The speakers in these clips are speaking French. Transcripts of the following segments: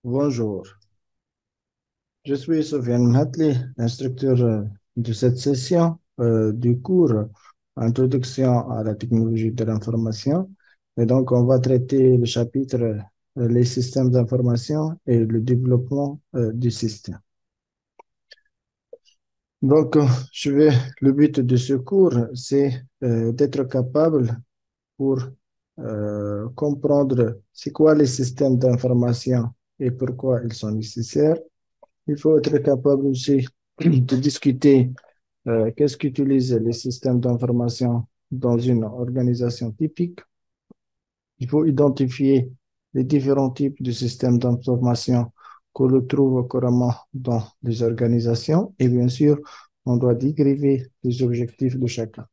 Bonjour, je suis Sofiane Mhatli, instructeur de cette session du cours Introduction à la technologie de l'information. Et donc, on va traiter le chapitre les systèmes d'information et le développement du système. Donc, le but de ce cours, c'est d'être capable pour comprendre c'est quoi les systèmes d'information et pourquoi ils sont nécessaires. Il faut être capable aussi de discuter qu'est-ce qu'utilisent les systèmes d'information dans une organisation typique. Il faut identifier les différents types de systèmes d'information que l'on trouve couramment dans les organisations et bien sûr, on doit décrire les objectifs de chacun.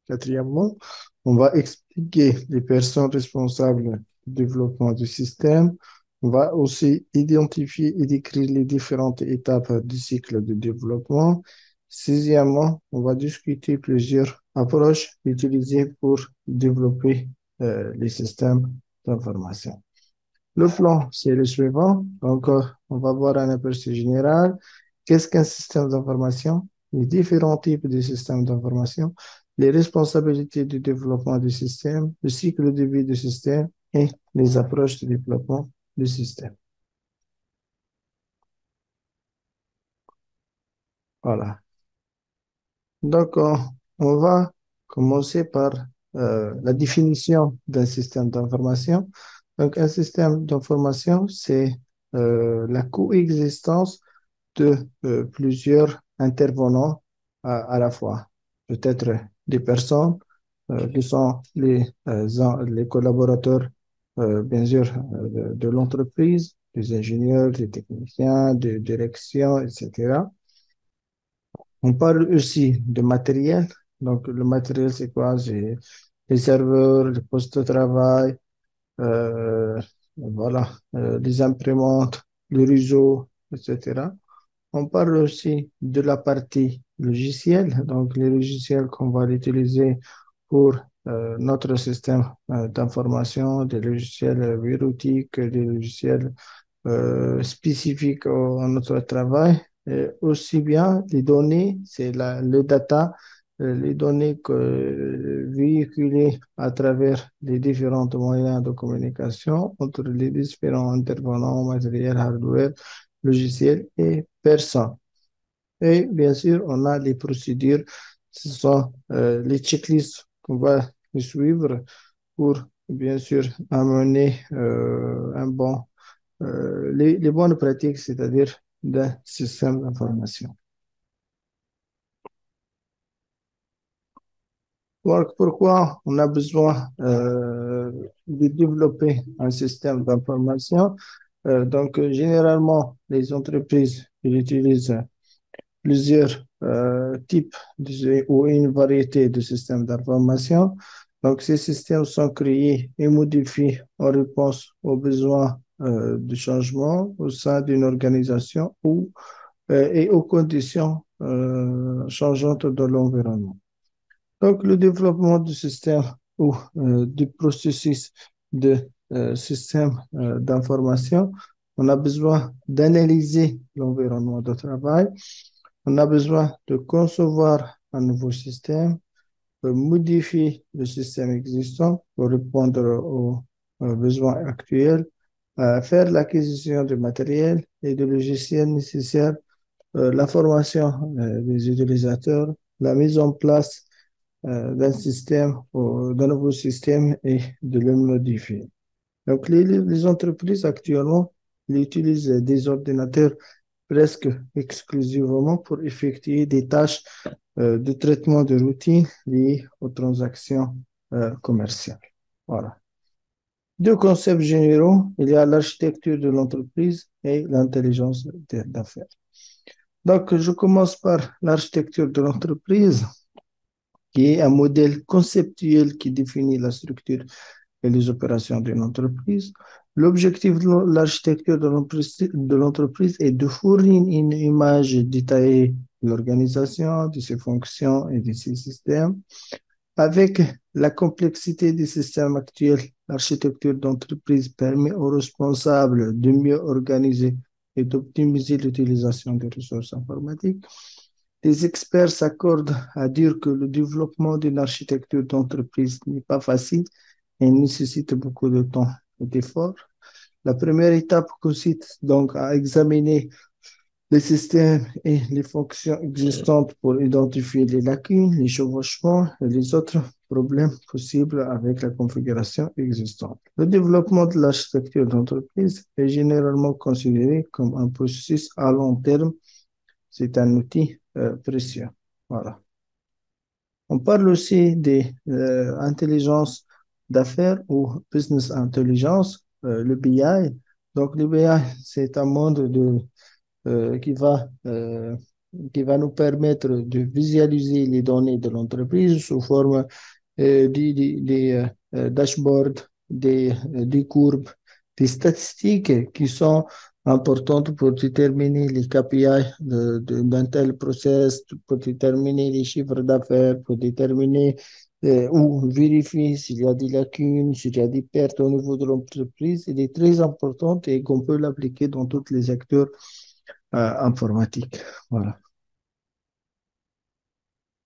Quatrièmement, on va expliquer les personnes responsables du développement du système. On va aussi identifier et décrire les différentes étapes du cycle de développement. Sixièmement, on va discuter plusieurs approches utilisées pour développer les systèmes d'information. Le plan, c'est le suivant. Donc, on va voir un aperçu général. Qu'est-ce qu'un système d'information? Les différents types de systèmes d'information, les responsabilités du développement du système, le cycle de vie du système et les approches de développement du système. Voilà. Donc, on va commencer par la définition d'un système d'information. Donc, un système d'information, c'est la coexistence de plusieurs intervenants à la fois. Peut-être des personnes qui sont les collaborateurs, bien sûr, de l'entreprise, des ingénieurs, des techniciens, de direction, etc. On parle aussi de matériel. Donc, le matériel, c'est quoi? C'est les serveurs, les postes de travail, euh, voilà, les imprimantes, le réseau, etc. On parle aussi de la partie logicielle, donc les logiciels qu'on va utiliser pour notre système d'information, des logiciels bureautiques, des logiciels spécifiques à notre travail, et aussi bien les données, c'est le data, les données véhiculées à travers les différents moyens de communication entre les différents intervenants matériels, hardware, logiciels et personnes. Et bien sûr, on a les procédures, ce sont les checklists qu'on va suivre pour, bien sûr, amener les bonnes pratiques, c'est-à-dire d'un système d'information. Donc, pourquoi on a besoin de développer un système d'information? Généralement, les entreprises ils utilisent plusieurs types ou une variété de systèmes d'information. Donc, ces systèmes sont créés et modifiés en réponse aux besoins de changement au sein d'une organisation et aux conditions changeantes de l'environnement. Donc, le développement du système ou du processus de système d'information, on a besoin d'analyser l'environnement de travail, on a besoin de concevoir un nouveau système, de modifier le système existant pour répondre aux besoins actuels, faire l'acquisition du matériel et de logiciels nécessaires, la formation des utilisateurs, la mise en place d'un système ou d'un nouveau système et de le modifier. Donc, les entreprises actuellement ils utilisent des ordinateurs presque exclusivement pour effectuer des tâches de traitement de routine liées aux transactions commerciales. Voilà. Deux concepts généraux, il y a l'architecture de l'entreprise et l'intelligence d'affaires. Donc, je commence par l'architecture de l'entreprise, qui est un modèle conceptuel qui définit la structure et les opérations d'une entreprise. L'objectif de l'architecture de l'entreprise est de fournir une image détaillée de l'organisation, de ses fonctions et de ses systèmes. Avec la complexité des systèmes actuels l'architecture d'entreprise permet aux responsables de mieux organiser et d'optimiser l'utilisation des ressources informatiques. Les experts s'accordent à dire que le développement d'une architecture d'entreprise n'est pas facile et nécessite beaucoup de temps et d'efforts. La première étape consiste donc à examiner les systèmes et les fonctions existantes pour identifier les lacunes, les chevauchements et les autres problèmes possibles avec la configuration existante. Le développement de l'architecture d'entreprise est généralement considéré comme un processus à long terme. C'est un outil précieux. Voilà. On parle aussi d'intelligence d'affaires ou business intelligence, le BI. Donc, le BI, c'est un monde euh, qui va, euh, qui va nous permettre de visualiser les données de l'entreprise sous forme des dashboards, des courbes, des statistiques qui sont importantes pour déterminer les KPI d'un tel process, pour déterminer les chiffres d'affaires, pour déterminer ou vérifier s'il y a des lacunes, s'il y a des pertes au niveau de l'entreprise. Il est très important et qu'on peut l'appliquer dans tous les acteurs informatiques. Voilà.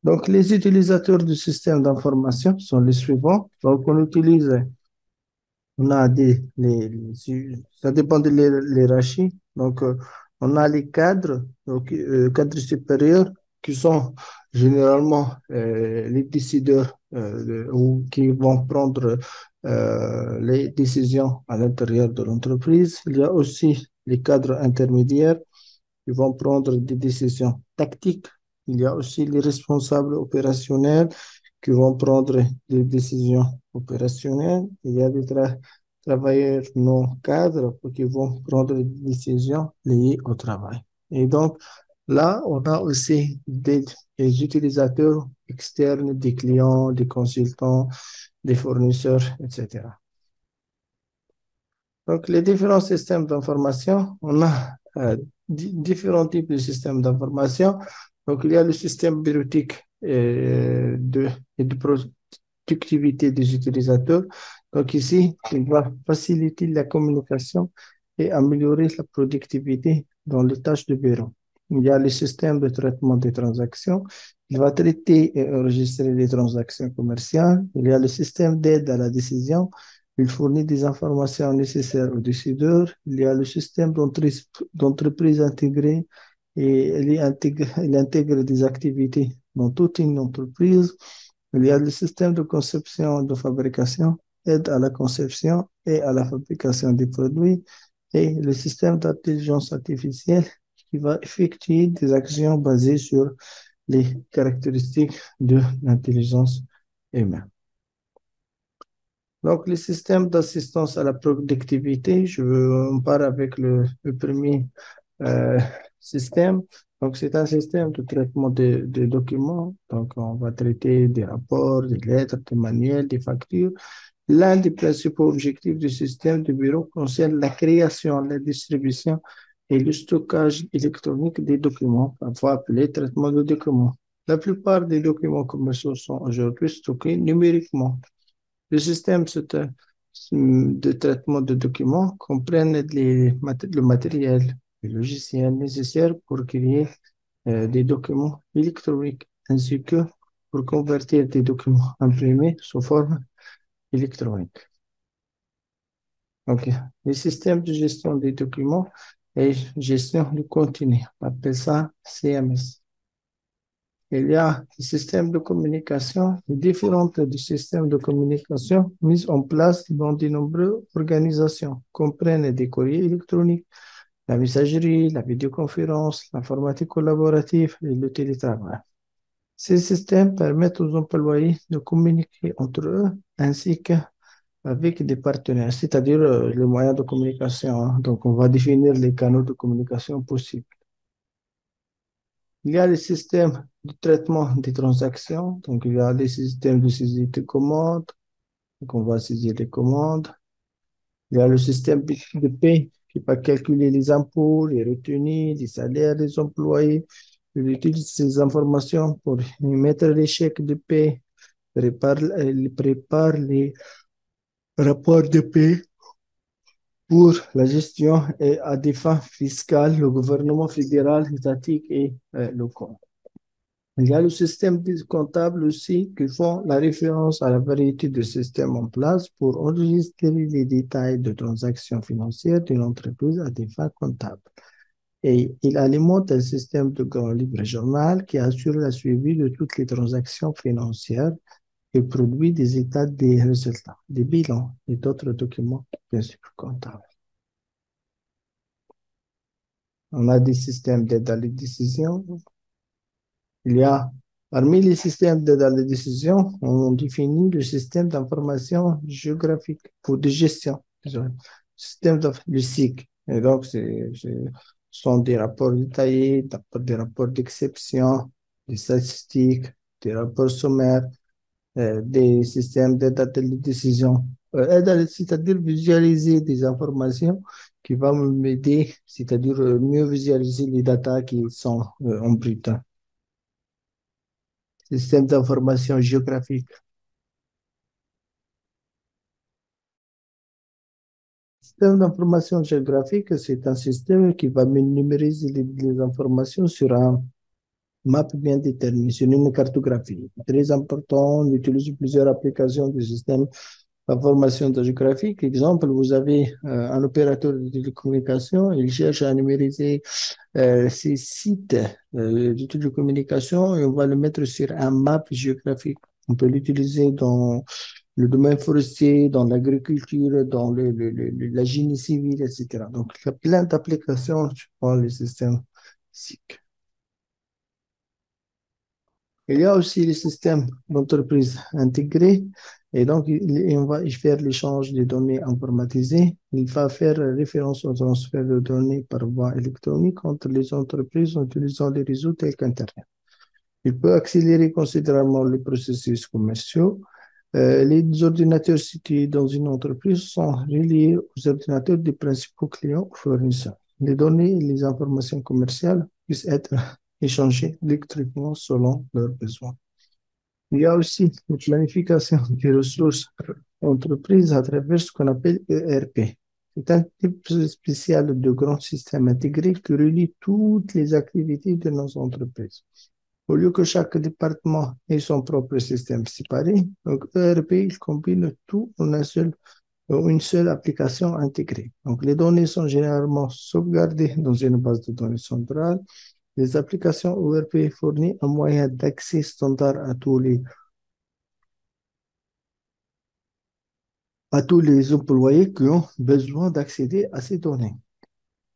Donc, les utilisateurs du système d'information sont les suivants. Donc, on a ça dépend de l'hierarchie. Donc, on a les cadres, donc, cadres supérieurs, qui sont généralement les décideurs ou qui vont prendre les décisions à l'intérieur de l'entreprise. Il y a aussi les cadres intermédiaires qui vont prendre des décisions tactiques. Il y a aussi les responsables opérationnels qui vont prendre des décisions opérationnelles. Il y a des travailleurs non cadres qui vont prendre des décisions liées au travail. Et donc, là, on a aussi des utilisateurs externes, des clients, des consultants, des fournisseurs, etc. Donc, les différents systèmes d'information, on a différents types de systèmes d'information. Donc, il y a le système bureautique et de productivité des utilisateurs. Donc, ici, il va faciliter la communication et améliorer la productivité dans les tâches de bureau. Il y a le système de traitement des transactions. Il va traiter et enregistrer les transactions commerciales. Il y a le système d'aide à la décision. Il fournit des informations nécessaires aux décideurs. Il y a le système d'entreprise intégrée et il intègre des activités dans toute une entreprise. Il y a le système de conception et de fabrication, aide à la conception et à la fabrication des produits, et le système d'intelligence artificielle qui va effectuer des actions basées sur les caractéristiques de l'intelligence humaine. Donc, les systèmes d'assistance à la productivité, on part avec le premier euh, système. Donc, c'est un système de traitement de documents. Donc, on va traiter des rapports, des lettres, des manuels, des factures. L'un des principaux objectifs du système de bureau concerne la création, la distribution et le stockage électronique des documents, parfois appelés traitement de documents. La plupart des documents commerciaux sont aujourd'hui stockés numériquement. Le système de traitement de documents comprend le matériel, les logiciels nécessaires pour créer des documents électroniques, ainsi que pour convertir des documents imprimés sous forme électronique. Donc, le système de gestion des documents et gestion du contenu, on appelle ça CMS. Il y a des systèmes de communication, différents systèmes de communication mis en place dans de nombreuses organisations, comprennent des courriers électroniques, la messagerie, la vidéoconférence, l'informatique collaborative et le télétravail. Ces systèmes permettent aux employés de communiquer entre eux ainsi qu'avec des partenaires, c'est-à-dire les moyens de communication, hein. Donc, on va définir les canaux de communication possibles. Il y a les systèmes de traitement des transactions. Donc, il y a les systèmes de saisie de commandes. Donc, on va saisir les commandes. Il y a le système de paie qui va calculer les impôts, les retenues, les salaires des employés. Il utilise ces informations pour émettre les chèques de paie, prépare les rapport de paie pour la gestion et à des fins fiscales, le gouvernement fédéral, étatique et local. Il y a le système comptable aussi qui font la référence à la variété de systèmes en place pour enregistrer les détails de transactions financières d'une entreprise à des fins comptables. Et il alimente un système de grand livre journal qui assure la suivi de toutes les transactions financières et produit des états des résultats, des bilans et d'autres documents, bien sûr, comptables. On a des systèmes d'aide à la décision. Il y a, parmi les systèmes d'aide à la décision, on définit le système d'information géographique ou de gestion, désolé. Le SIG. Et donc, ce sont des rapports détaillés, des rapports d'exception, des statistiques, des rapports sommaires, des systèmes d'aide à la décision. C'est-à-dire visualiser des informations qui vont m'aider, c'est-à-dire mieux visualiser les datas qui sont en brut. Système d'information géographique. Système d'information géographique, c'est un système qui va numériser les informations sur un map bien déterminé, sur une cartographie. Très important, on utilise plusieurs applications du système d'information géographique. Exemple, vous avez un opérateur de télécommunication, il cherche à numériser ces sites de télécommunication et on va le mettre sur un map géographique. On peut l'utiliser dans le domaine forestier, dans l'agriculture, dans la génie civile, etc. Donc, il y a plein d'applications pour les systèmes SIC. Il y a aussi les systèmes d'entreprise intégrés. Et donc, on va y faire l'échange des données informatisées. Il va faire référence au transfert de données par voie électronique entre les entreprises en utilisant des réseaux tels qu'Internet. Il peut accélérer considérablement les processus commerciaux. Les ordinateurs situés dans une entreprise sont reliés aux ordinateurs des principaux clients ou fournisseurs. Les données et les informations commerciales puissent être échangées électriquement selon leurs besoins. Il y a aussi la planification des ressources entreprises à travers ce qu'on appelle ERP. C'est un type spécial de grand système intégré qui relie toutes les activités de nos entreprises. Au lieu que chaque département ait son propre système séparé, donc ERP, il combine tout en une seule application intégrée. Donc les données sont généralement sauvegardées dans une base de données centrale. Les applications ERP fournissent un moyen d'accès standard à tous les employés qui ont besoin d'accéder à ces données.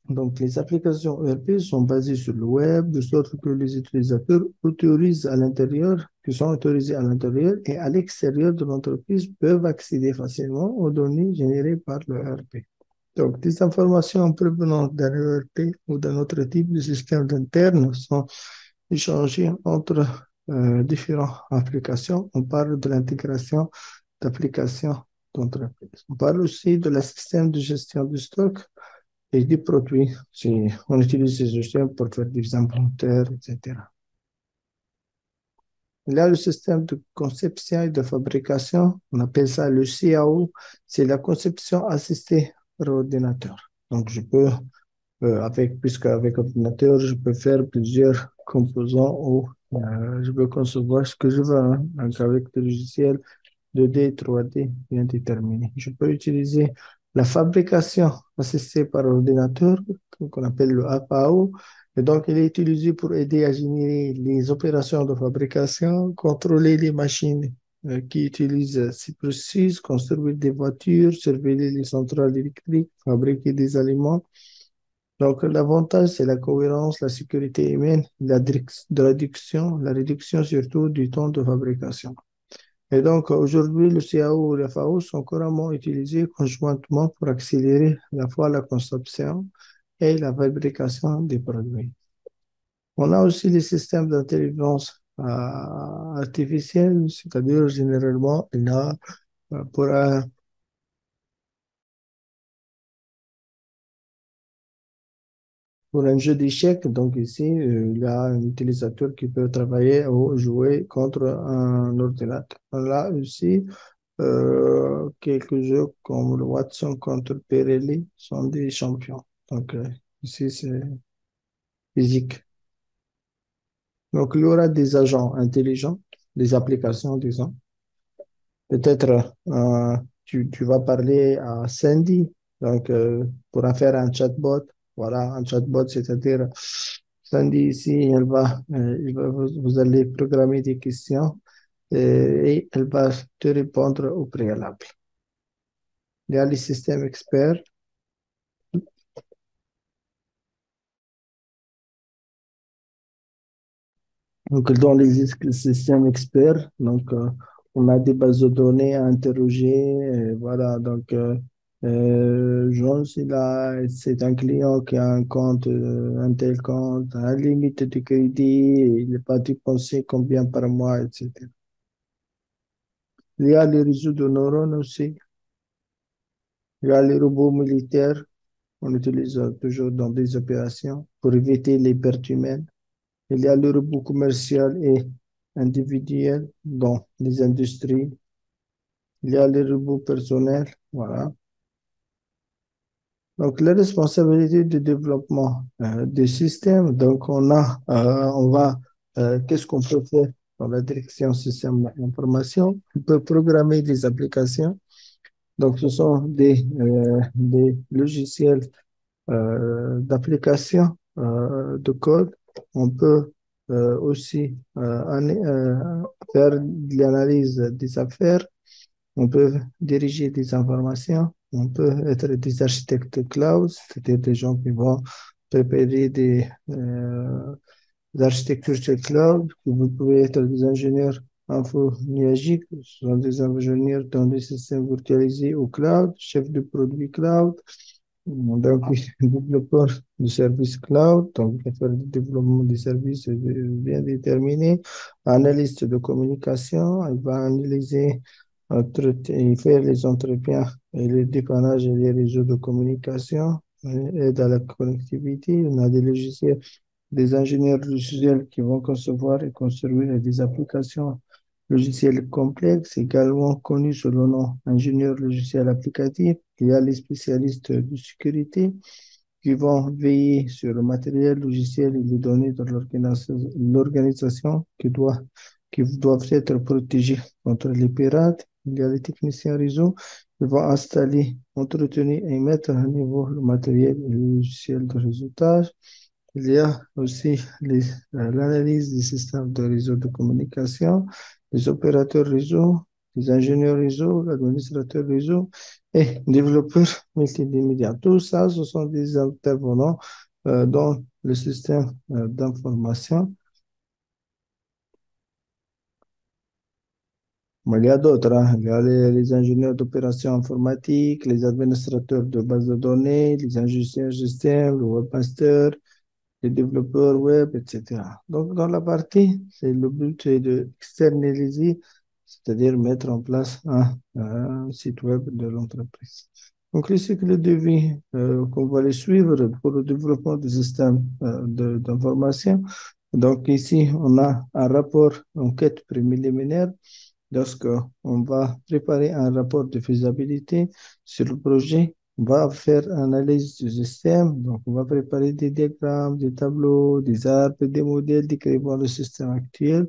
Donc, les applications ERP sont basées sur le web, de sorte que les utilisateurs autorisent à l'intérieur, qui sont autorisés à l'intérieur et à l'extérieur de l'entreprise peuvent accéder facilement aux données générées par le ERP. Donc, des informations provenant d'un ERP ou d'un autre type de système interne sont échangées entre différentes applications. On parle de l'intégration d'applications d'entreprise. On parle aussi de la système de gestion du stock et des produits. On utilise ces systèmes pour faire des inventaires, etc. Il y a le système de conception et de fabrication. On appelle ça le CAO. C'est la conception assistée par ordinateur. Donc, puisqu'avec ordinateur, je peux faire plusieurs composants ou je peux concevoir ce que je veux, hein. Donc, avec le logiciel 2D, 3D bien déterminé. Je peux utiliser la fabrication assistée par ordinateur, qu'on appelle le APAO. Et donc, il est utilisé pour aider à générer les opérations de fabrication, contrôler les machines qui utilisent ces processus, construire des voitures, surveiller les centrales électriques, fabriquer des aliments. Donc, l'avantage, c'est la cohérence, la sécurité humaine, la réduction surtout du temps de fabrication. Et donc, aujourd'hui, le CAO et la FAO sont couramment utilisés conjointement pour accélérer à la fois la conception et la fabrication des produits. On a aussi les systèmes d'intelligence artificielle, c'est-à-dire généralement, il y a pour pour un jeu d'échecs, donc ici, il y a un utilisateur qui peut travailler ou jouer contre un ordinateur. Là aussi, Quelques jeux comme le Watson contre Pirelli sont des champions. Donc, ici, c'est physique. Donc, il y aura des agents intelligents, des applications, disons. Peut-être tu vas parler à Sandy, donc pour en faire un chatbot. Voilà, un chatbot, c'est-à-dire Sandy ici, vous allez programmer des questions et elle va te répondre au préalable. Il y a les systèmes experts. Donc, dans les systèmes experts, donc, on a des bases de données à interroger. Voilà, donc, Jones, c'est un client qui a un compte, un tel compte, un limite de crédit, il n'est pas dépensé combien par mois, etc. Il y a les réseaux de neurones aussi. Il y a les robots militaires. On utilise toujours dans des opérations pour éviter les pertes humaines. Il y a le robot commercial et individuel dans les industries. Il y a les robots personnels. Voilà. Donc, les responsabilités de développement des systèmes. Donc, qu'est-ce qu'on peut faire dans la direction système d'information? On peut programmer des applications. Donc, ce sont des logiciels d'application de code. On peut aussi faire de l'analyse des affaires. On peut diriger des informations. On peut être des architectes cloud, c'est-à-dire des gens qui vont préparer des architectures sur cloud. Vous pouvez être des ingénieurs info nuagiques, ce sont des ingénieurs dans des systèmes virtualisés au cloud, chefs de produit cloud, donc, développeur de services cloud, donc il va faire du développement des services bien déterminés, analyste de communication, il va analyser, et faire les entretiens et les dépannages et les réseaux de communication, aide à la connectivité. On a des logiciels, des ingénieurs logiciels qui vont concevoir et construire des applications logiciels complexes, également connus sous le nom ingénieur logiciel applicatif. Il y a les spécialistes de sécurité qui vont veiller sur le matériel logiciel et les données de l'organisation qui doivent être protégées contre les pirates. Il y a les techniciens réseau qui vont installer, entretenir et mettre à niveau le matériel et le logiciel de réseautage. Il y a aussi l'analyse des systèmes de réseau de communication, les opérateurs réseau, les ingénieurs réseau, l'administrateur réseau et développeurs multimédia. Tout ça, ce sont des intervenants dans le système d'information. Mais il y a d'autres, hein. Il y a les ingénieurs d'opérations informatiques, les administrateurs de bases de données, les ingénieurs système, le webmaster, les développeurs web, etc. Donc, dans la partie, c'est le but est de externaliser, c'est-à-dire mettre en place un site web de l'entreprise. Donc, le cycle de vie qu'on va les suivre pour le développement des systèmes d'information. Donc, ici, on a un rapport enquête préliminaire. Lorsque on va préparer un rapport de faisabilité sur le projet, on va faire analyse du système. Donc, on va préparer des diagrammes, des tableaux, des arbres, des modèles décrivant le système actuel.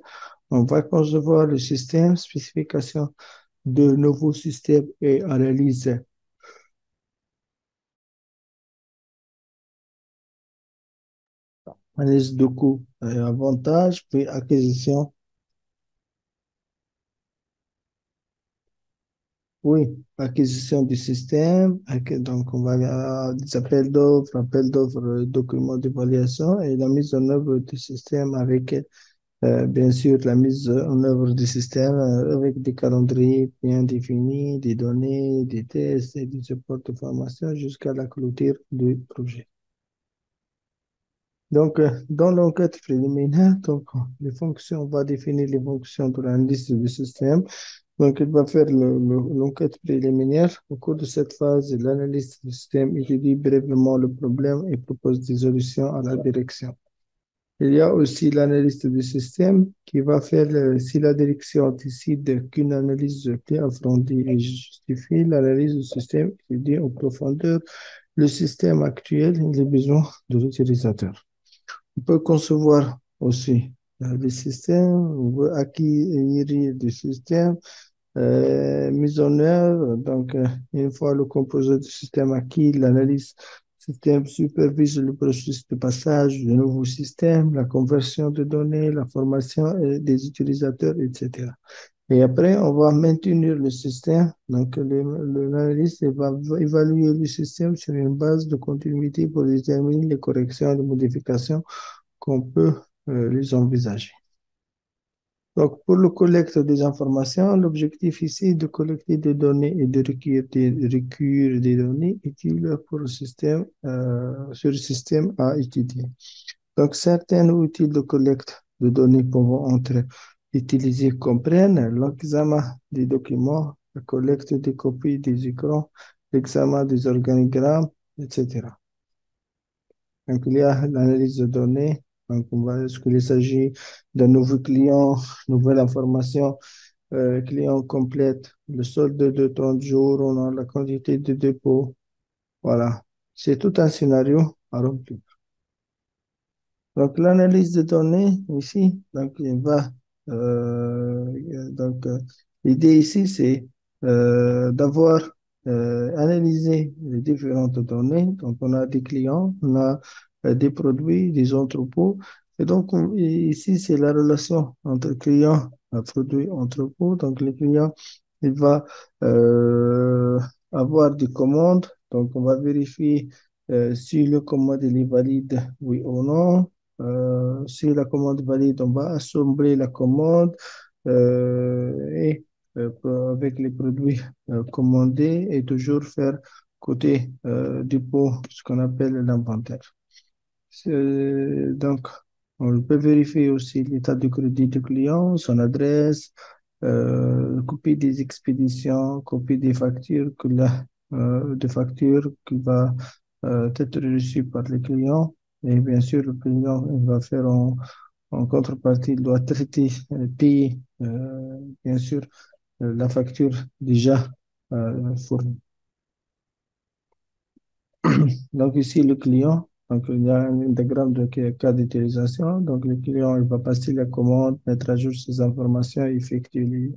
On va concevoir le système, spécification de nouveaux systèmes et analyse de coûts et avantages, puis acquisition. Oui, acquisition du système, donc on va des appels d'offres, documents d'évaluation et la mise en œuvre du système avec, bien sûr, la mise en œuvre du système avec des calendriers bien définis, des données, des tests et des supports de formation jusqu'à la clôture du projet. Donc, dans l'enquête préliminaire, donc, on va définir les fonctions de l'analyse du système. Donc, il va faire l'enquête préliminaire. Au cours de cette phase, l'analyste du système étudie brièvement le problème et propose des solutions à la direction. Il y a aussi l'analyste du système qui va faire, si la direction décide qu'une analyse plus approfondie et justifie l'analyse du système, étudie en profondeur le système actuel et les besoins de l'utilisateur. On peut concevoir aussi le système, on veut acquérir du système, mise en œuvre. Donc, une fois le composant du système acquis, l'analyse système supervise le processus de passage du nouveau système, la conversion de données, la formation des utilisateurs, etc. Et après, on va maintenir le système. Donc, l'analyste va évaluer le système sur une base de continuité pour déterminer les corrections et les modifications qu'on peut les envisager. Donc, pour le collecte des informations, l'objectif ici est de collecter des données et de recueillir des données utiles pour le système, sur le système à étudier. Donc, certains outils de collecte de données pouvant être utilisés comprennent l'examen des documents, la collecte des copies des écrans, l'examen des organigrammes, etc. Donc, il y a l'analyse de données. Donc, est-ce qu'il s'agit d'un nouveau client, nouvelle information, client complète, le solde de 30 jours, on a la quantité de dépôt. Voilà. C'est tout un scénario à remplir. Donc, l'analyse de données ici, donc, l'idée ici, c'est d'avoir analysé les différentes données. Donc, on a des clients, on a des produits, des entrepôts. Et donc, ici, c'est la relation entre client, produit, entrepôt. Donc, le client, il va euh, avoir des commandes. Donc, on va vérifier si le commande il est valide, oui ou non. Si la commande valide, on va assembler la commande et avec les produits commandés et toujours faire côté dépôt ce qu'on appelle l'inventaire. Donc, on peut vérifier aussi l'état de crédit du client, son adresse, copie des expéditions, copie des factures qui va être reçues par les clients. Et bien sûr, le client il va faire en contrepartie, il doit traiter, payer, bien sûr, la facture déjà fournie. Donc ici, le client, donc il y a un diagramme de cas d'utilisation. Donc le client, il va passer la commande, mettre à jour ses informations, effectuer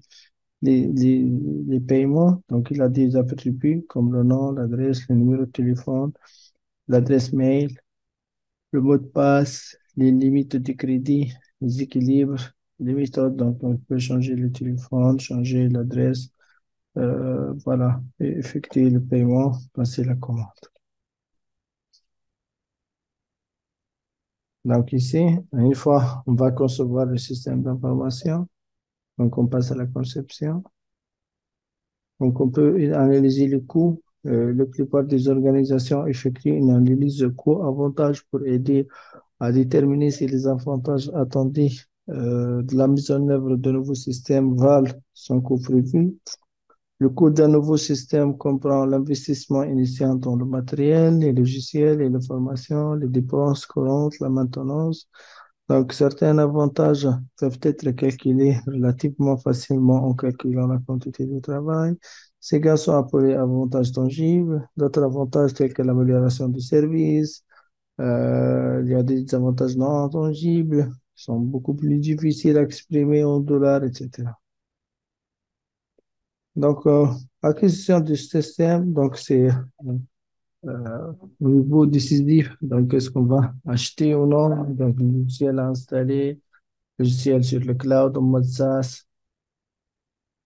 les, les, les paiements. Donc il a des attributs comme le nom, l'adresse, le numéro de téléphone, l'adresse mail, le mot de passe, les limites de crédit, les équilibres, les méthodes. Donc on peut changer le téléphone, changer l'adresse, voilà, et effectuer le paiement, passer la commande. Donc ici, une fois on va concevoir le système d'information, donc on passe à la conception. Donc on peut analyser les coûts. La plupart des organisations effectuent une analyse de coûts-avantages pour aider à déterminer si les avantages attendus de la mise en œuvre de nouveaux systèmes valent son coût prévu. Le coût d'un nouveau système comprend l'investissement initial dans le matériel, les logiciels et la formation, les dépenses courantes, la maintenance. Donc, certains avantages peuvent être calculés relativement facilement en calculant la quantité de travail. Ces gains sont appelés avantages tangibles. D'autres avantages tels que l'amélioration du service. Il y a des avantages non tangibles qui sont beaucoup plus difficiles à exprimer en dollars, etc. Donc, acquisition du système, donc c'est au niveau décisif. Donc, est-ce qu'on va acheter ou non? Donc, le logiciel à installer, logiciel sur le cloud en mode SaaS,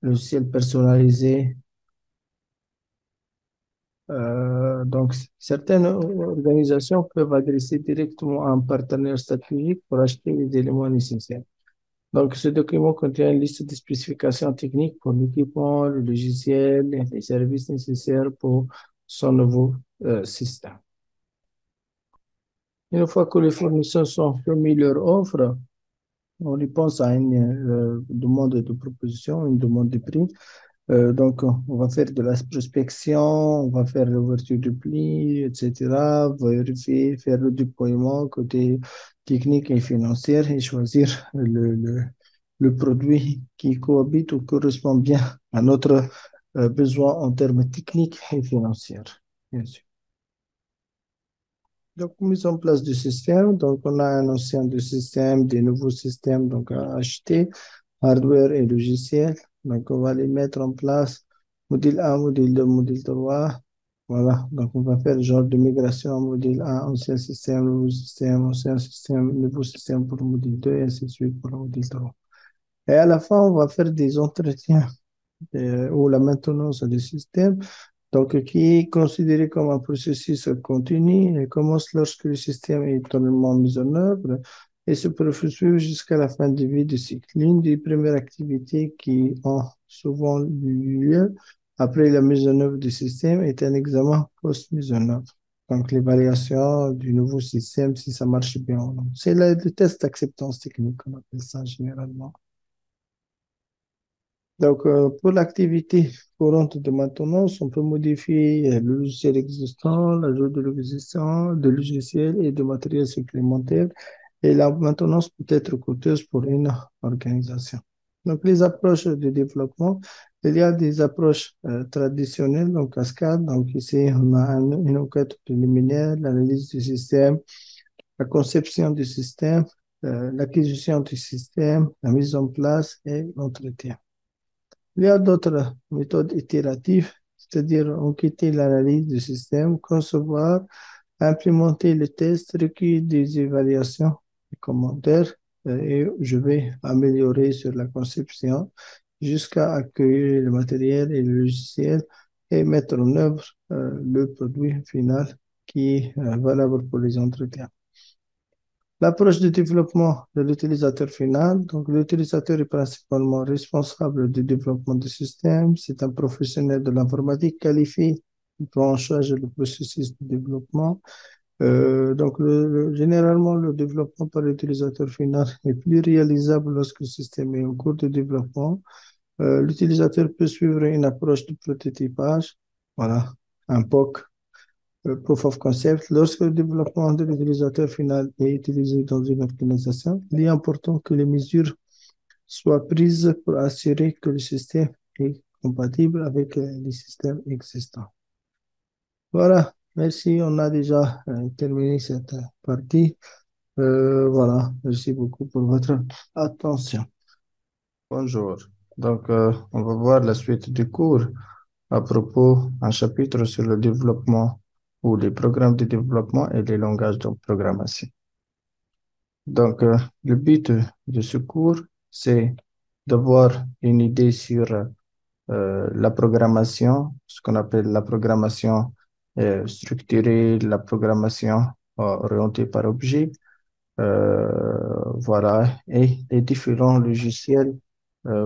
logiciel personnalisé. Donc, certaines organisations peuvent adresser directement à un partenaire stratégique pour acheter les éléments nécessaires. Donc, ce document contient une liste de spécifications techniques pour l'équipement, le logiciel, et les services nécessaires pour son nouveau système. Une fois que les fournisseurs sont soumis leur offre, on y pense à une demande de proposition, une demande de prix. Donc, on va faire de la prospection, on va faire l'ouverture du pli, etc., vérifier, faire le déploiement côté technique et financier et choisir le produit qui cohabite ou correspond bien à notre besoin en termes techniques et financiers, bien sûr. Donc, mise en place du système. Donc, on a un ancien du système, des nouveaux systèmes donc à acheter, hardware et logiciel. Donc, on va les mettre en place. Module 1, module 2, module 3. Voilà. Donc, on va faire le genre de migration module 1, ancien système, nouveau système pour le module 2 et ainsi de suite pour le module 3. Et à la fin, on va faire des entretiens ou la maintenance du système donc, qui est considéré comme un processus continu et commence lorsque le système est totalement mis en œuvre et se poursuit jusqu'à la fin de vie du cycle. L'une des premières activités qui ont souvent lieu après la mise en œuvre du système est un examen post-mise en œuvre. Donc, l'évaluation du nouveau système, si ça marche bien ou non. C'est le test d'acceptance technique, on appelle ça généralement. Donc, pour l'activité courante de maintenance, on peut modifier le logiciel existant, l'ajout de logiciels et de matériel supplémentaire. Et la maintenance peut être coûteuse pour une organisation. Donc, les approches de développement, il y a des approches traditionnelles, donc cascade. Donc, ici, on a une enquête préliminaire, l'analyse du système, la conception du système, l'acquisition du système, la mise en place et l'entretien. Il y a d'autres méthodes itératives, c'est-à-dire enquêter l'analyse du système, concevoir, implémenter les tests, recueillir des évaluations, des commentaires, et je vais améliorer sur la conception jusqu'à accueillir le matériel et le logiciel et mettre en œuvre le produit final qui est valable pour les entretiens. L'approche de développement de l'utilisateur final. Donc, l'utilisateur est principalement responsable du développement du système. C'est un professionnel de l'informatique qualifié qui prend en charge le processus de développement. Donc, généralement, le développement par l'utilisateur final est plus réalisable lorsque le système est en cours de développement. L'utilisateur peut suivre une approche de prototypage, voilà, un POC, Proof of Concept. Lorsque le développement de l'utilisateur final est utilisé dans une organisation, il est important que les mesures soient prises pour assurer que le système est compatible avec les systèmes existants. Voilà, merci. On a déjà terminé cette partie. Voilà, merci beaucoup pour votre attention. Bonjour. Donc, on va voir la suite du cours à propos d'un chapitre sur le développement ou les programmes de développement et les langages de programmation. Donc, le but de ce cours, c'est d'avoir une idée sur la programmation, ce qu'on appelle la programmation structurée, la programmation orientée par objet, voilà, et les différents logiciels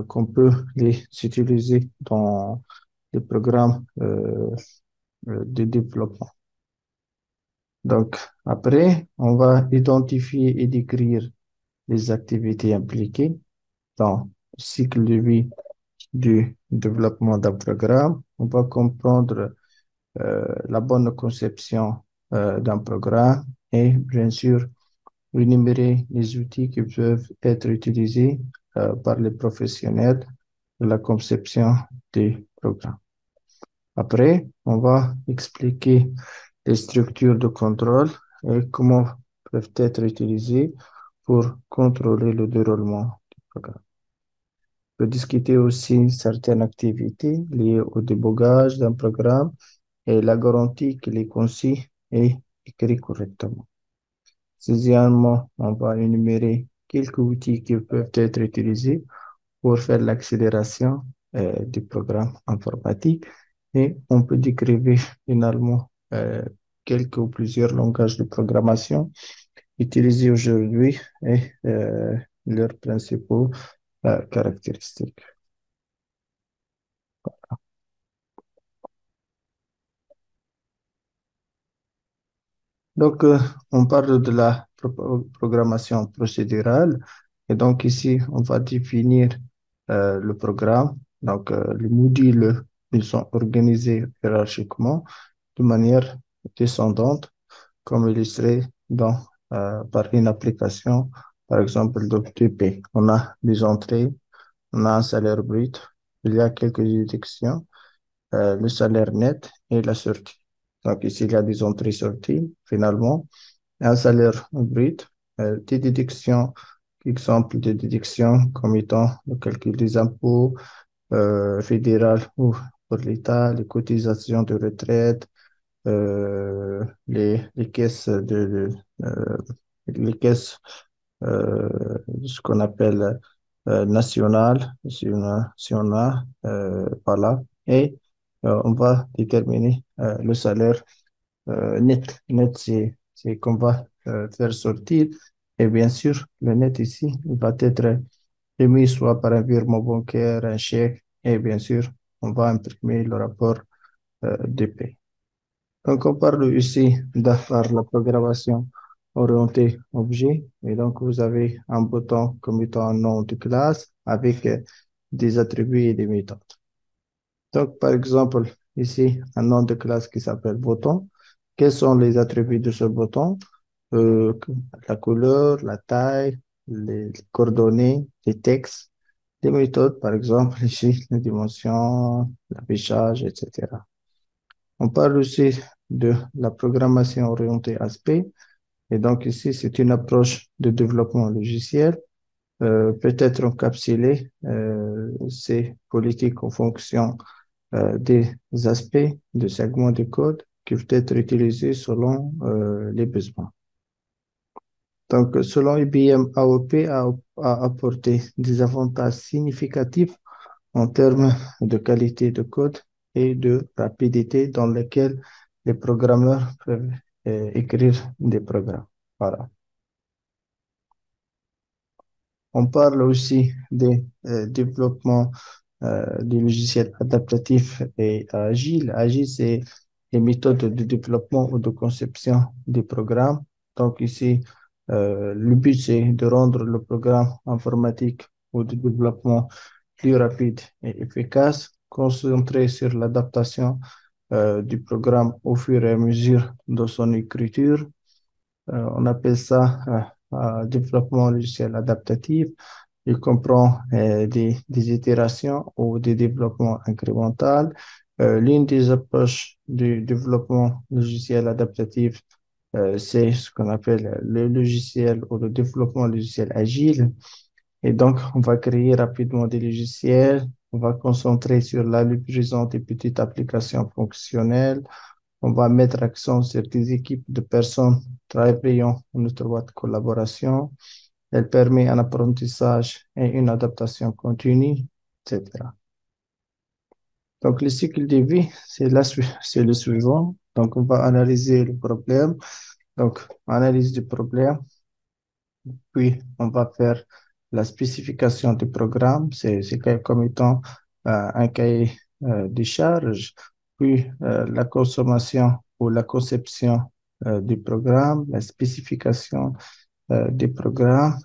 qu'on peut les utiliser dans les programmes de développement. Donc, après, on va identifier et décrire les activités impliquées dans le cycle de vie du développement d'un programme. On va comprendre la bonne conception d'un programme et, bien sûr, énumérer les outils qui peuvent être utilisés par les professionnels de la conception des programmes. Après, on va expliquer les structures de contrôle et comment peuvent être utilisées pour contrôler le déroulement du programme. On peut discuter aussi certaines activités liées au débogage d'un programme et la garantie qu'il est conçu et écrit correctement. Sixièmement, on va énumérer quelques outils qui peuvent être utilisés pour faire l'accélération du programme informatique et on peut décrire finalement quelques ou plusieurs langages de programmation utilisés aujourd'hui et leurs principaux caractéristiques. Donc, on parle de la programmation procédurale et donc ici, on va définir le programme Les modules, ils sont organisés hiérarchiquement de manière descendante, comme illustré par une application, par exemple d'OTP. On a des entrées, on a un salaire brut, il y a quelques déductions, le salaire net et la sortie. Donc ici, il y a des entrées-sorties, finalement, un salaire brut, des déductions, exemple de déductions comme étant le calcul des impôts fédéral ou pour l'État, les cotisations de retraite, les caisses les caisses euh, ce qu'on appelle nationales, si on a voilà, et on va déterminer le salaire net. Net, c'est qu'on va faire sortir. Et bien sûr, le net ici il va être émis soit par un virement bancaire, un chèque, et bien sûr, on va imprimer le rapport de paie. Donc, on parle ici par la programmation orientée objet. Et donc, vous avez un bouton comme étant un nom de classe avec des attributs et des méthodes. Donc, par exemple, ici, un nom de classe qui s'appelle bouton. Quels sont les attributs de ce bouton? Euh, la couleur, la taille, les coordonnées, les textes, les méthodes, par exemple, ici, les dimensions, l'affichage, etc. On parle aussi de la programmation orientée aspect. Et donc ici, c'est une approche de développement logiciel, peut-être encapsulée, ces politiques en fonction des aspects de segments de code qui peuvent être utilisés selon les besoins. Donc, selon IBM, AOP a apporté des avantages significatifs en termes de qualité de code et de rapidité dans lesquels les programmeurs peuvent écrire des programmes. Voilà. On parle aussi des développements des logiciels adaptatifs et agiles. Agile, c'est les méthodes de développement ou de conception des programmes. Donc ici, le but, c'est de rendre le programme informatique ou de développement plus rapide et efficace, concentré sur l'adaptation du programme au fur et à mesure de son écriture. On appelle ça développement logiciel adaptatif. Il comprend des itérations ou des développements incrémentaux. L'une des approches du développement logiciel adaptatif, c'est ce qu'on appelle le logiciel ou le développement logiciel agile. Et donc, on va créer rapidement des logiciels. On va concentrer sur la livraison des petites applications fonctionnelles. On va mettre accent sur des équipes de personnes travaillant en étroite collaboration. Elle permet un apprentissage et une adaptation continue, etc. Donc, le cycle de vie, c'est le suivant. Donc, on va analyser le problème. Donc, analyse du problème. Puis, on va faire la spécification du programme. Comme étant un cahier de charges. Puis, la consommation ou la conception du programme, la spécification des programmes,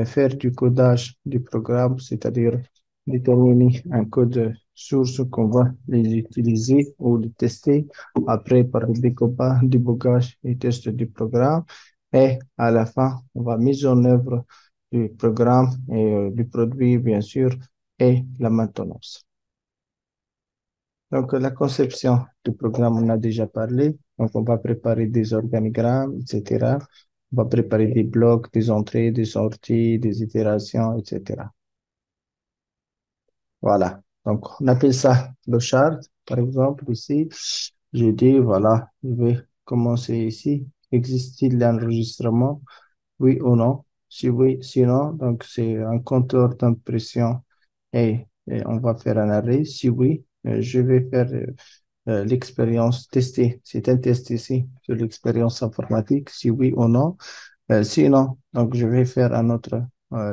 faire du codage du programme, c'est-à-dire déterminer un code source qu'on va les utiliser ou les tester après par le débogage et test du programme. Et à la fin, on va mise en œuvre du programme et du produit, bien sûr, et la maintenance. Donc, la conception du programme, on a déjà parlé. Donc, on va préparer des organigrammes, etc. On va préparer des blocs, des entrées, des sorties, des itérations, etc. Voilà. Donc, on appelle ça le chart. Par exemple, ici, je dis, voilà, je vais commencer ici. Existe-t-il l'enregistrement? Oui ou non? Si oui, sinon, donc c'est un compteur d'impression et on va faire un arrêt. Si oui, je vais faire l'expérience testée. C'est un test ici sur l'expérience informatique, si oui ou non. Sinon, donc je vais faire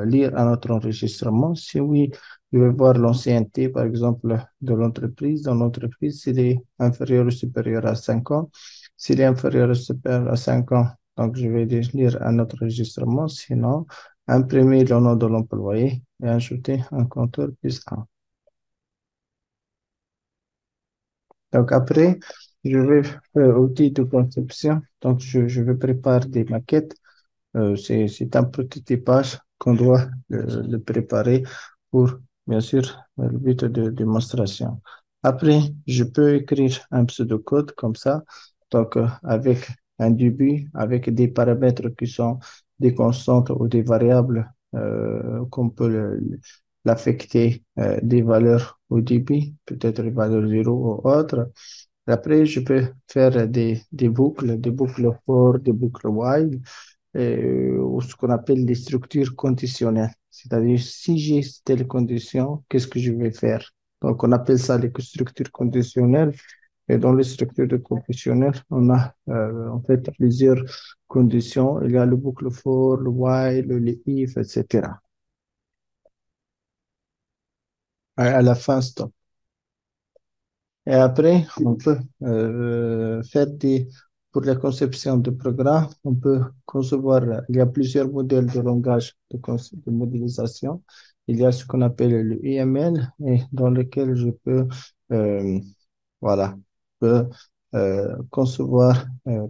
lire un autre enregistrement. Si oui, je vais voir l'ancienneté, par exemple, de l'entreprise. Dans l'entreprise, s'il est inférieur ou supérieur à 5 ans. S'il est inférieur ou supérieur à 5 ans, donc je vais lire un autre enregistrement. Sinon, imprimer le nom de l'employé et ajouter un compteur plus 1. Donc après, je vais faire outil de conception. Donc je vais préparer des maquettes. C'est un prototypage qu'on doit le préparer pour, bien sûr, le but de démonstration. Après, je peux écrire un pseudocode comme ça, donc avec un début, avec des paramètres qui sont des constantes ou des variables qu'on peut l'affecter des valeurs au début, peut-être les valeurs 0 ou autres. Après, je peux faire des boucles for, des boucles while ou ce qu'on appelle les structures conditionnelles. C'est-à-dire, si j'ai telle condition, qu'est-ce que je vais faire? Donc, on appelle ça les structures conditionnelles. Et dans les structures de conditionnelles, on a en fait plusieurs conditions. Il y a le boucle for, le while, le if, etc. À la fin, stop. Et après, on peut faire pour la conception de programmes, on peut concevoir, il y a plusieurs modèles de langage de modélisation. Il y a ce qu'on appelle le UML, et dans lequel je peux euh, voilà. On peut concevoir,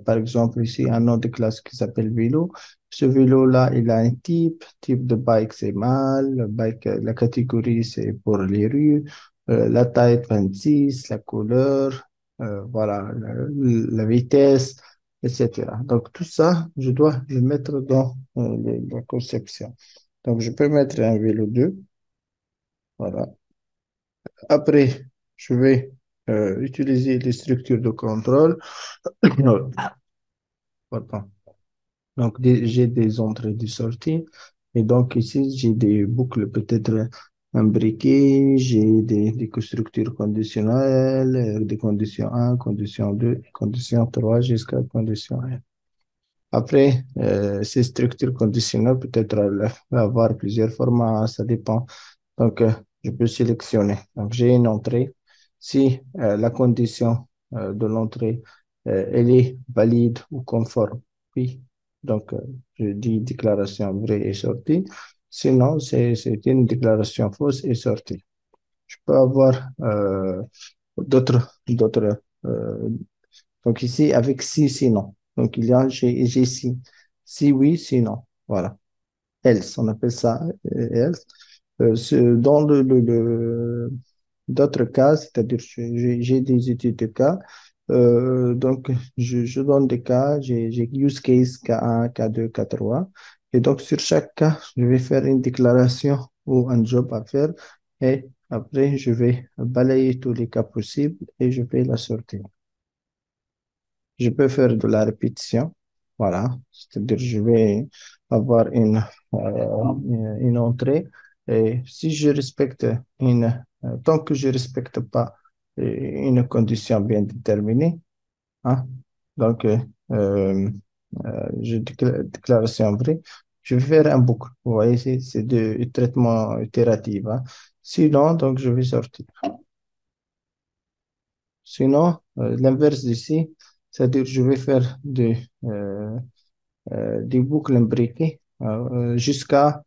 par exemple, ici, un nom de classe qui s'appelle vélo. Ce vélo-là, il a un type de bike, c'est mâle, le bike, la catégorie, c'est pour les rues, la taille 26, la couleur, voilà, la vitesse, etc. Donc, tout ça, je dois le mettre dans la conception. Donc, je peux mettre un vélo 2, voilà. Après, je vais utiliser les structures de contrôle. Pardon. Donc, j'ai des entrées et des sorties. Et donc, ici, j'ai des boucles peut-être imbriquées. J'ai des structures conditionnelles, des conditions 1, condition 2, condition 3 jusqu'à condition 1. Après, ces structures conditionnelles peut-être avoir plusieurs formats, ça dépend. Donc, je peux sélectionner. Donc, j'ai une entrée. Si la condition de l'entrée, elle est valide ou conforme, oui. Donc, je dis déclaration vraie et sortie. Sinon, c'est une déclaration fausse et sortie. Je peux avoir d'autres. Donc, ici, avec si, sinon. Donc, il y a j'ai si. Si oui, sinon. Voilà. Else, on appelle ça else. Dans d'autres cas, c'est-à-dire j'ai des études de cas, donc je donne des cas, j'ai use case K1, K2, K3, et donc sur chaque cas, je vais faire une déclaration ou un job à faire, et après je vais balayer tous les cas possibles et je vais la sortir. Je peux faire de la répétition. Voilà. C'est-à-dire, je vais avoir une entrée. Et si je respecte tant que je respecte pas une condition bien déterminée, hein, donc, déclaration vraie, je vais faire un boucle. Vous voyez, c'est de traitement itératif, hein. Sinon, donc, je vais sortir. Sinon, l'inverse d'ici, c'est-à-dire, je vais faire des boucles imbriquées jusqu'à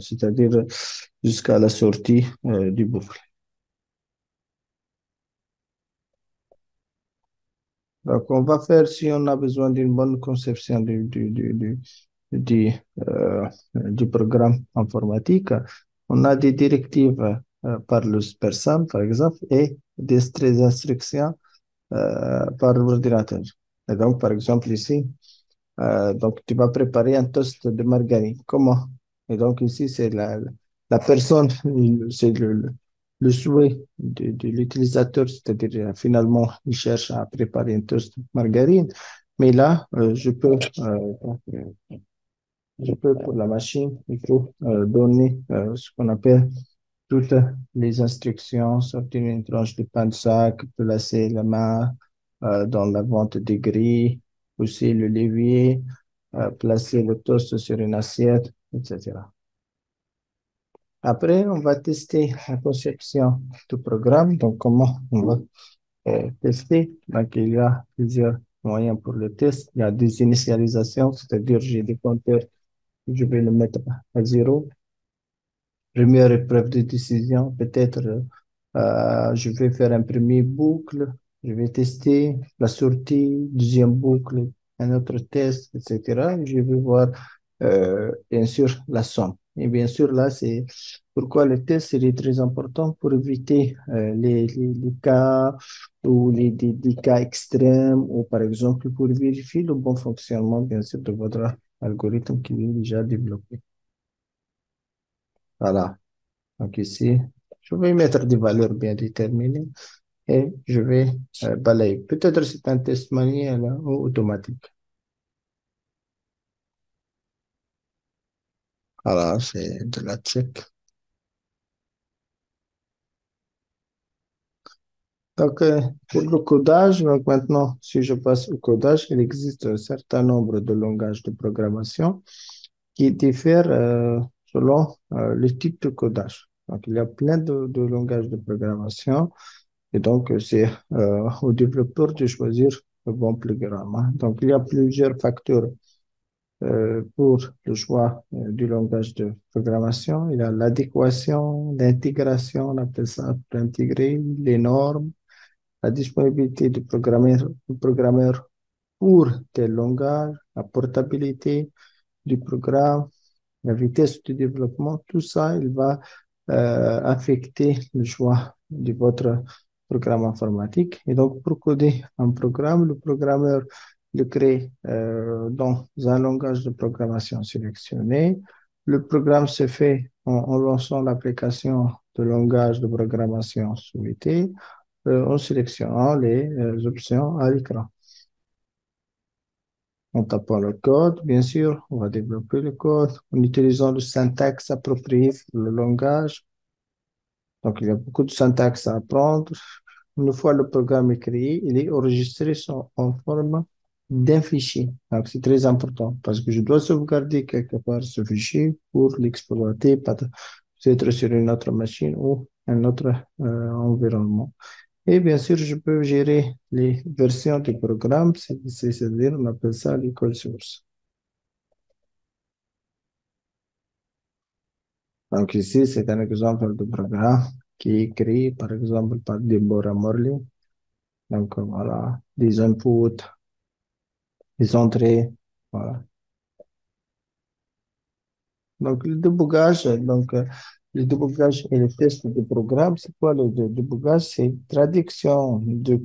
c'est-à-dire jusqu'à la sortie du boucle. Donc, on va faire, si on a besoin d'une bonne conception du, du programme informatique, on a des directives par le SPERSAM, par exemple, et des instructions par l'ordinateur. Et donc, par exemple, ici, donc, tu vas préparer un toast de margarine. Comment? Et donc, ici, c'est la personne, c'est le souhait de l'utilisateur, c'est-à-dire finalement, il cherche à préparer un toast de margarine. Mais là, je peux pour la machine, il faut donner ce qu'on appelle toutes les instructions, sortir une tranche de pain de sac, placer la main dans la vente des grilles, pousser le levier, placer le toast sur une assiette, etc. Après, on va tester la conception du programme. Donc, comment on va tester? Donc, il y a plusieurs moyens pour le test. Il y a des initialisations, c'est-à-dire j'ai des compteurs, je vais le mettre à zéro. Première épreuve de décision, peut-être Je vais faire un premier boucle, je vais tester la sortie, deuxième boucle, un autre test, etc. Je vais voir, bien sûr, la somme. Et bien sûr, là, c'est pourquoi le test est très important pour éviter les cas ou des cas extrêmes ou par exemple pour vérifier le bon fonctionnement, bien sûr, de votre algorithme qui est déjà développé. Voilà. Donc ici, je vais mettre des valeurs bien déterminées et je vais balayer. Peut-être c'est un test manuel hein, ou automatique. Voilà, c'est de la check. Donc, pour le codage, donc maintenant, si je passe au codage, il existe un certain nombre de langages de programmation qui diffèrent selon le type de codage. Donc, il y a plein de langages de programmation et donc c'est au développeur de choisir le bon programme. Hein. Donc, il y a plusieurs facteurs pour le choix du langage de programmation. Il y a l'adéquation, l'intégration, on appelle ça pour intégrer, les normes, la disponibilité du programmeur pour tel langage, la portabilité du programme, la vitesse de développement, tout ça, il va affecter le choix de votre programme informatique. Et donc, pour coder un programme, le programmeur le crée dans un langage de programmation sélectionné. Le programme se fait en lançant l'application de langage de programmation souhaité, en sélectionnant les options à l'écran. En tapant le code, bien sûr, on va développer le code en utilisant le syntaxe approprié pour le langage. Donc, il y a beaucoup de syntaxe à apprendre. Une fois le programme est créé, il est enregistré en forme d'un fichier. Donc, c'est très important parce que je dois sauvegarder quelque part ce fichier pour l'exploiter peut-être sur une autre machine ou un autre environnement. Et bien sûr, je peux gérer les versions du programme, c'est-à-dire on appelle ça l'école source. Donc ici, c'est un exemple de programme qui est créé par exemple par Deborah Morley. Donc voilà, des inputs, des entrées, voilà. Donc le débogage et le test de programme, c'est quoi le débogage? C'est traduction de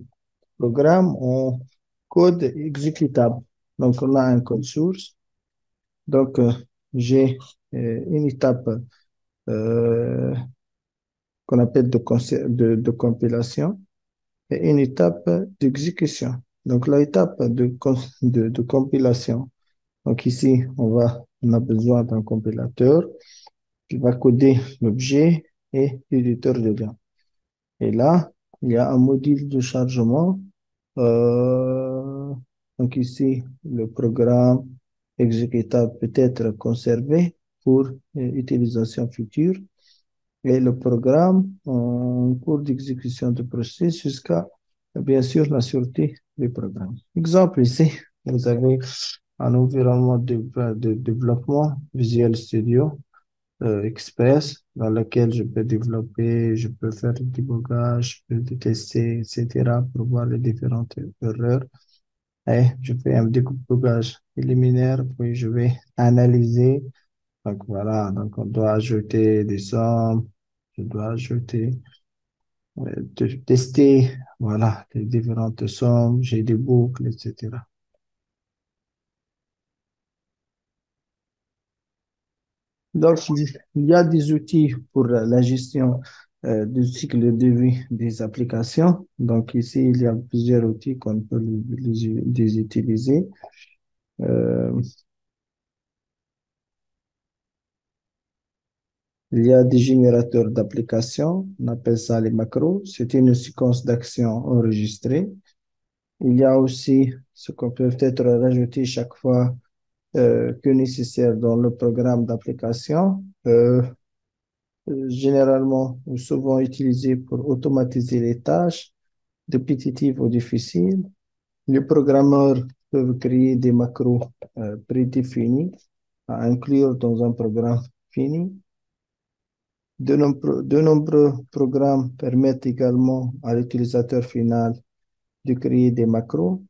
programme en code exécutable. Donc on a un code source. Donc j'ai une étape euh, qu'on appelle de compilation et une étape d'exécution. Donc, l'étape de compilation. Donc, ici, on a besoin d'un compilateur qui va coder l'objet et l'éditeur de lien. Et là, il y a un module de chargement. Euh, donc, ici, le programme exécutable peut être conservé pour utilisation future et le programme en cours d'exécution du processus jusqu'à, bien sûr, la sortie du programme. Exemple ici, vous avez un environnement de développement Visual Studio Express dans lequel je peux développer, je peux faire du débogage, je peux tester, etc. pour voir les différentes erreurs. Et je fais un découpage préliminaire, puis je vais analyser donc voilà, donc on doit ajouter des sommes, je dois ajouter, tester, voilà, les différentes sommes, j'ai des boucles, etc. Donc, il y a des outils pour la gestion du cycle de vie des applications. Donc, ici, il y a plusieurs outils qu'on peut les utiliser. Euh, il y a des générateurs d'applications, on appelle ça les macros. C'est une séquence d'actions enregistrée. Il y a aussi ce qu'on peut peut-être rajouter chaque fois que nécessaire dans le programme d'application, généralement ou souvent utilisé pour automatiser les tâches répétitives ou difficiles. Les programmeurs peuvent créer des macros prédéfinis à inclure dans un programme fini. De nombreux programmes permettent également à l'utilisateur final de créer des macros.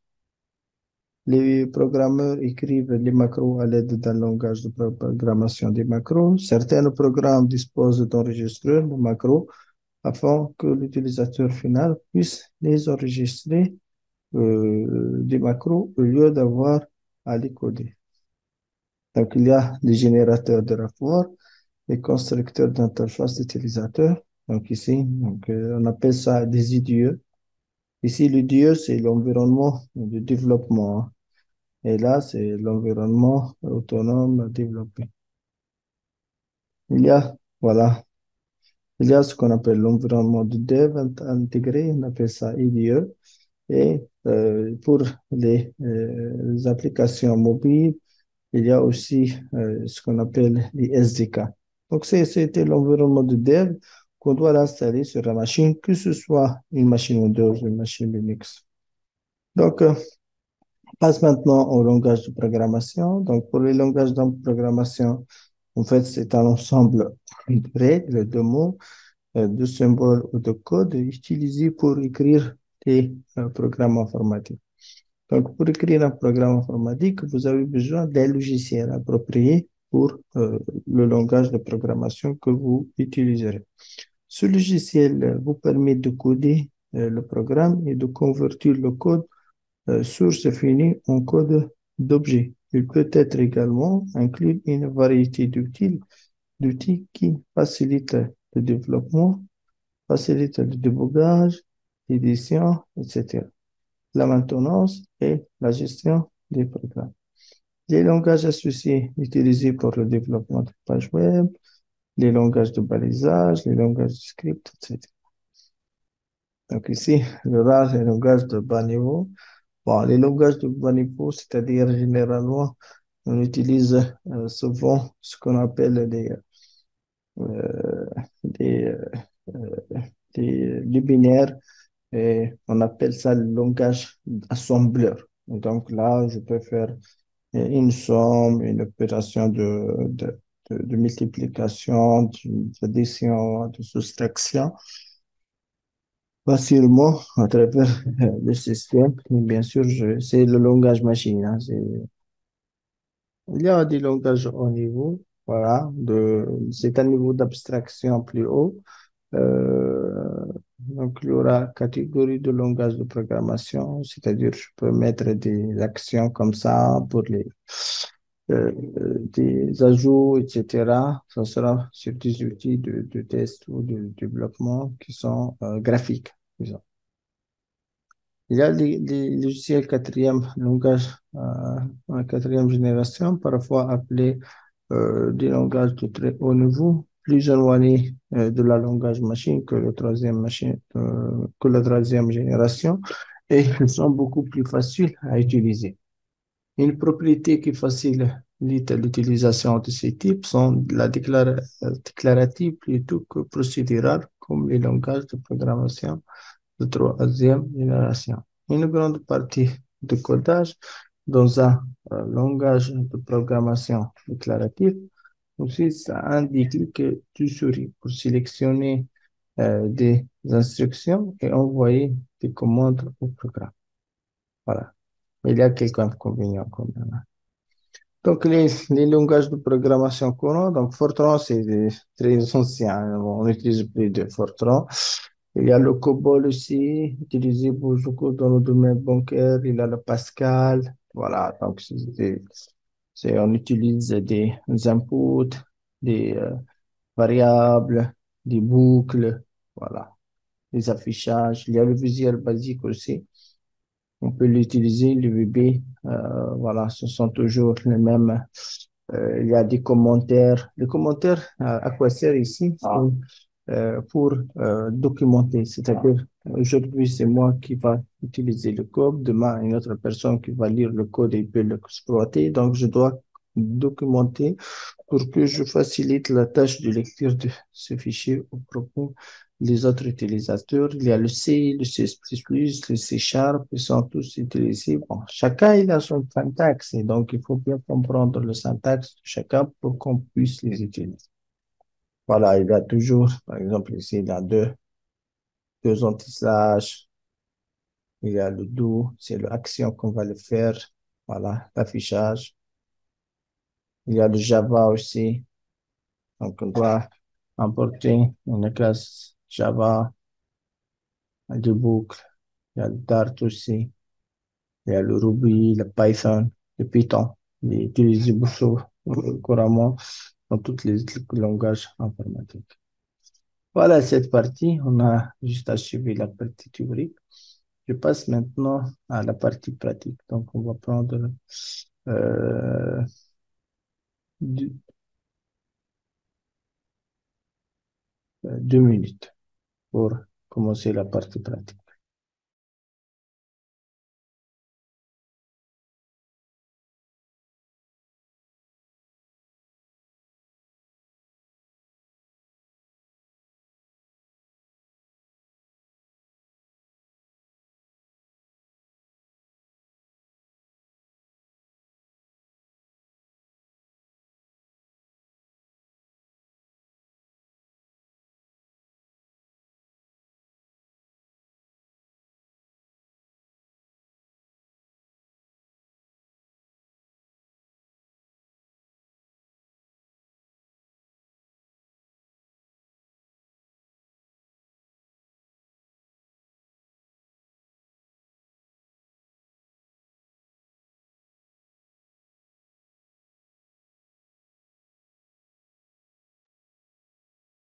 Les programmeurs écrivent les macros à l'aide d'un langage de programmation des macros. Certains programmes disposent d'enregistreurs de macros afin que l'utilisateur final puisse les enregistrer des macros au lieu d'avoir à les coder. Donc, il y a les générateurs de rapports, les constructeurs d'interface d'utilisateur. Donc, ici, on appelle ça des IDE. Ici, l'IDE, c'est l'environnement de développement, hein. Et là, c'est l'environnement autonome développé. Il y a, voilà, il y a ce qu'on appelle l'environnement de dev intégré, on appelle ça IDE. Et pour les applications mobiles, il y a aussi ce qu'on appelle les SDK. Donc, c'était l'environnement de dev qu'on doit l'installer sur la machine, que ce soit une machine Windows ou une machine Linux. Donc, on passe maintenant au langage de programmation. Donc, pour les langages de programmation, en fait, c'est un ensemble de règles, de mots, de symboles ou de codes utilisés pour écrire des programmes informatiques. Donc, pour écrire un programme informatique, vous avez besoin d'un logiciel approprié pour le langage de programmation que vous utiliserez. Ce logiciel vous permet de coder le programme et de convertir le code source finie en code d'objet. Il peut être également inclure une variété d'outils qui facilitent le développement, facilitent le débogage, l'édition, etc., la maintenance et la gestion des programmes. Les langages associés utilisés pour le développement de pages web, les langages de balisage, les langages de script, etc. Donc ici, le RAS est un langage de bas niveau. Bon, les langages de bas niveau, c'est-à-dire généralement, on utilise souvent ce qu'on appelle euh, des, euh, des binaires et on appelle ça le langage assembleur. Et donc là, je peux faire une somme, une opération de multiplication, d'addition, de soustraction facilement à travers le système. Et bien sûr, c'est le langage machine, hein, il y a des langages haut niveau, voilà, c'est un niveau d'abstraction plus haut. Euh, donc, il y aura catégorie de langage de programmation, c'est-à-dire je peux mettre des actions comme ça pour des ajouts, etc. Ça sera sur des outils de test ou de développement qui sont graphiques, disons. Il y a les logiciels quatrième langage, quatrième génération, parfois appelés des langages de très haut niveau, plus éloignés de la langage machine que que la troisième génération, et ils sont beaucoup plus faciles à utiliser. Une propriété qui facilite l'utilisation de ces types sont la déclarative plutôt que procédurale, comme les langages de programmation de troisième génération. Une grande partie de codage dans un langage de programmation déclaratif aussi, ça indique que tu souris pour sélectionner des instructions et envoyer des commandes au programme. Voilà. Mais il y a quelques inconvénients quand même, hein. Donc, les langages de programmation courants, donc Fortran, très ancien, hein. Bon, on utilise plus de Fortran. Il y a le COBOL aussi, utilisé beaucoup dans le domaine bancaire. Il y a le Pascal. Voilà, donc on utilise des inputs, des variables, des boucles, voilà, des affichages. Il y a le visuel basique aussi. On peut l'utiliser, le VB, voilà, ce sont toujours les mêmes. Il y a des commentaires. Les commentaires, à quoi sert ici? Pour documenter. C'est-à-dire, aujourd'hui, c'est moi qui va utiliser le code. Demain, une autre personne qui va lire le code et peut l'exploiter. Donc, je dois documenter pour que je facilite la tâche de lecture de ce fichier au propos des autres utilisateurs. Il y a le C, le C++, le C Sharp, ils sont tous utilisés. Bon, chacun, il a son syntaxe et donc il faut bien comprendre le syntaxe de chacun pour qu'on puisse les utiliser. Voilà, il y a toujours, par exemple, ici, il y a deux anti-slash. Il y a le do, c'est l'action qu'on va le faire. Voilà, l'affichage. Il y a le Java aussi. Donc, on doit importer une classe Java, des boucles. Il y a le Dart aussi. Il y a le Ruby, le Python, le Python. Il est utilisé beaucoup couramment dans tous les langages informatiques. Voilà cette partie. On a juste achevé la partie théorique. Je passe maintenant à la partie pratique. Donc, on va prendre euh, deux, 2 minutes pour commencer la partie pratique.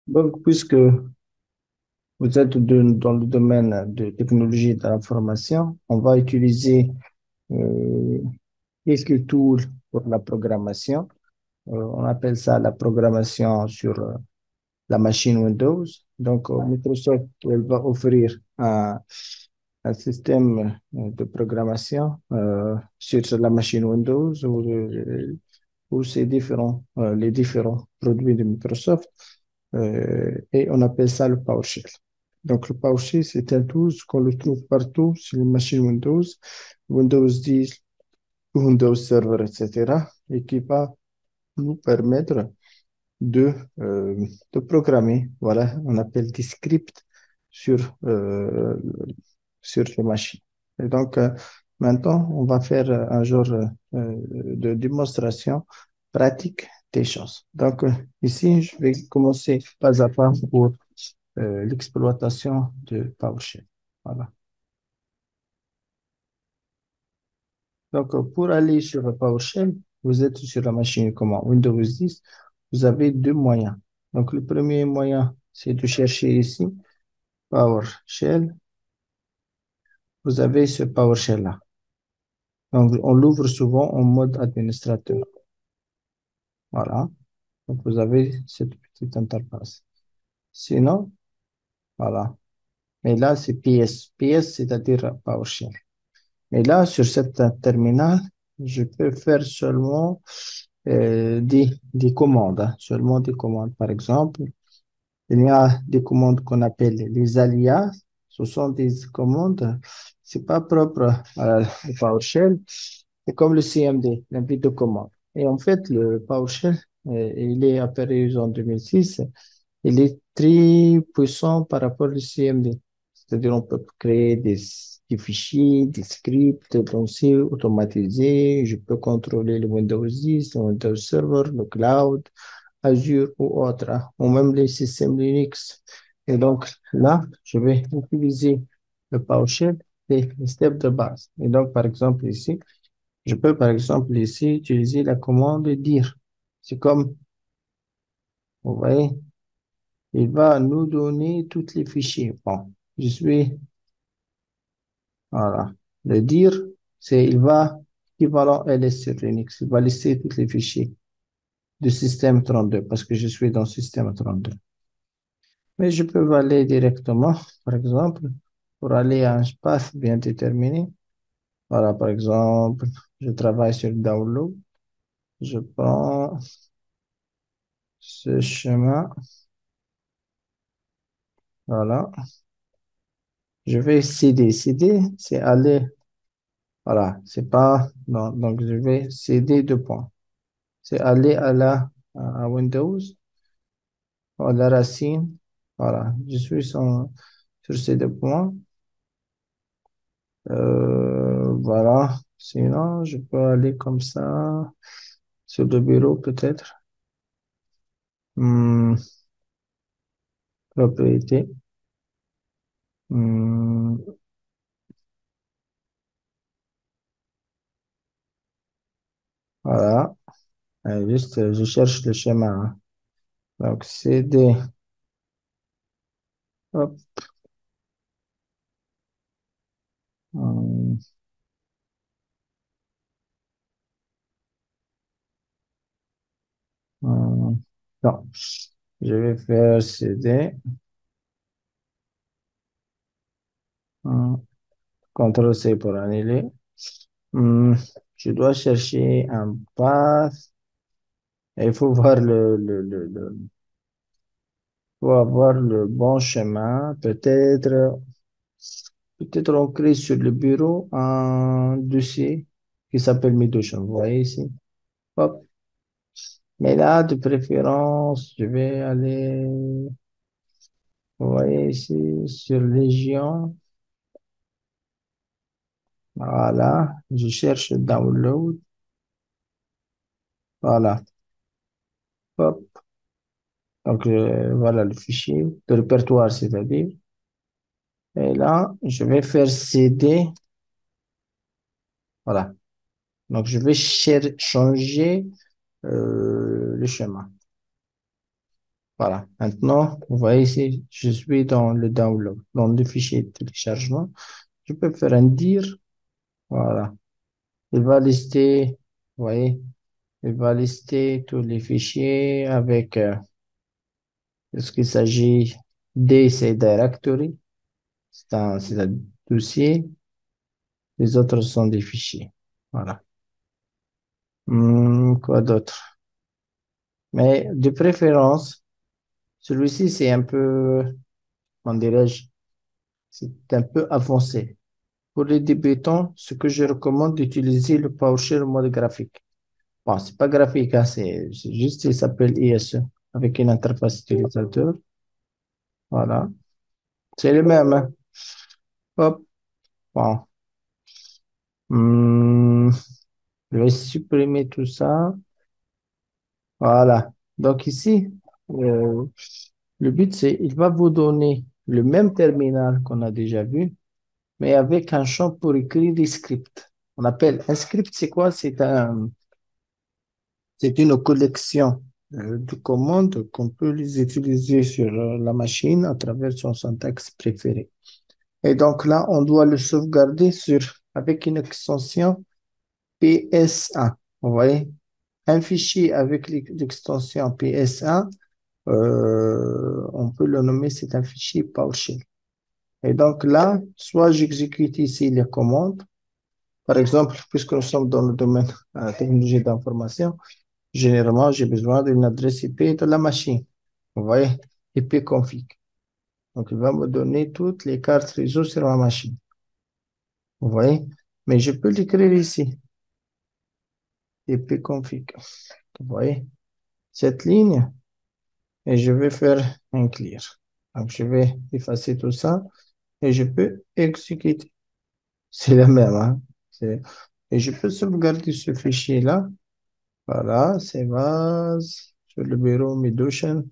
Donc, puisque vous êtes dans le domaine de technologie de l'information, on va utiliser euh, quelques tools pour la programmation. On appelle ça la programmation sur la machine Windows. Donc, Microsoft elle va offrir un système de programmation sur la machine Windows où c'est différent, les différents produits de Microsoft et on appelle ça le PowerShell. Donc, le PowerShell, c'est un tool qu'on le trouve partout sur les machines Windows, Windows 10, Windows Server, etc. et qui va nous permettre de, euh, de programmer. Voilà, on appelle des scripts sur, sur les machines. Et donc, maintenant, on va faire un genre de démonstration pratique des choses. Donc, ici, je vais commencer pas à pas pour l'exploitation de PowerShell. Voilà. Donc, pour aller sur PowerShell, vous êtes sur la machine comment Windows 10, vous avez deux moyens. Donc, le premier moyen, c'est de chercher ici PowerShell. Vous avez ce PowerShell-là. Donc, on l'ouvre souvent en mode administrateur. Voilà. Donc, vous avez cette petite interface. Sinon, voilà. Mais là, c'est PS. PS, c'est-à-dire PowerShell. Et là, sur cette terminal, je peux faire seulement des commandes, hein, seulement des commandes. Par exemple, il y a des commandes qu'on appelle les alias. Ce sont des commandes, c'est pas propre au PowerShell. C'est comme le CMD, l'input de commande. Et en fait, le PowerShell, il est apparu en 2006. Il est très puissant par rapport au CMD. C'est-à-dire, on peut créer des fichiers, des scripts, donc c'est automatisé. Je peux contrôler le Windows 10, le Windows Server, le cloud, Azure ou autre, hein, ou même les systèmes Linux. Et donc, là, je vais utiliser le PowerShell et les steps de base. Et donc, par exemple, ici, je peux, par exemple, ici, utiliser la commande dire. C'est comme, vous voyez, il va nous donner tous les fichiers. Bon, je suis, voilà. Le dire, c'est, il va, équivalent LS sur Linux, il va lister tous les fichiers du système 32 parce que je suis dans le système 32. Mais je peux aller directement, par exemple, pour aller à un espace bien déterminé. Voilà, par exemple, je travaille sur Download. Je prends ce chemin. Voilà. Je vais céder. Céder, c'est aller. Voilà, c'est pas. Non, donc, je vais céder deux points. C'est aller à Windows. la racine. Voilà, je suis sur ces deux points. Voilà. Sinon, je peux aller comme ça sur le bureau peut-être. Hmm, propriété. Hmm, voilà. Juste, je cherche le schéma, hein. Donc, c'est des... Hop. Hmm, hmm. Non. Je vais faire CD. Hmm, CTRL-C pour annuler. Hmm, je dois chercher un path. Et il faut voir faut avoir le bon chemin. Peut-être on crée sur le bureau un dossier qui s'appelle Medocean. Vous voyez ici. Hop. Mais là, de préférence, je vais aller, vous voyez ici, sur Légion. Voilà. Je cherche download. Voilà. Hop. Donc, voilà le fichier de répertoire, c'est-à-dire. Et là, je vais faire CD. Voilà. Donc, je vais changer le chemin. Voilà. Maintenant, vous voyez ici, je suis dans le download, dans le fichier de téléchargement. Je peux faire un dire. Voilà. Il va lister, vous voyez, il va lister tous les fichiers avec ce qu'il s'agit D, c'est directory, c'est un dossier. Les autres sont des fichiers. Voilà. Quoi d'autre? Mais de préférence, celui-ci, c'est un peu, comment dirais-je, c'est un peu avancé. Pour les débutants, ce que je recommande d'utiliser le PowerShell en mode graphique. Bon, c'est pas graphique, hein, c'est juste, il s'appelle ISE, avec une interface utilisateur. Voilà. C'est le même, hein. Hop. Bon. Hmm, je vais supprimer tout ça. Voilà. Donc ici, euh, le but, c'est, il va vous donner le même terminal qu'on a déjà vu, mais avec un champ pour écrire des scripts. On appelle un script, c'est quoi? C'est une collection de commandes qu'on peut les utiliser sur la machine à travers son syntaxe préféré. Et donc là, on doit le sauvegarder avec une extension PSA. Vous voyez, un fichier avec l'extension PSA, on peut le nommer, c'est un fichier PowerShell. Et donc là, soit j'exécute ici les commandes. Par exemple, puisque nous sommes dans le domaine de la technologie d'information, généralement, j'ai besoin d'une adresse IP de la machine. Vous voyez, IP config. Donc, il va me donner toutes les cartes réseau sur ma machine. Vous voyez? Mais je peux l'écrire ici, IP config. Vous voyez? Cette ligne, et je vais faire un clear. Donc, je vais effacer tout ça et je peux exécuter. C'est la même, hein? Et je peux sauvegarder ce fichier-là. Voilà, c'est base sur le bureau Medocean.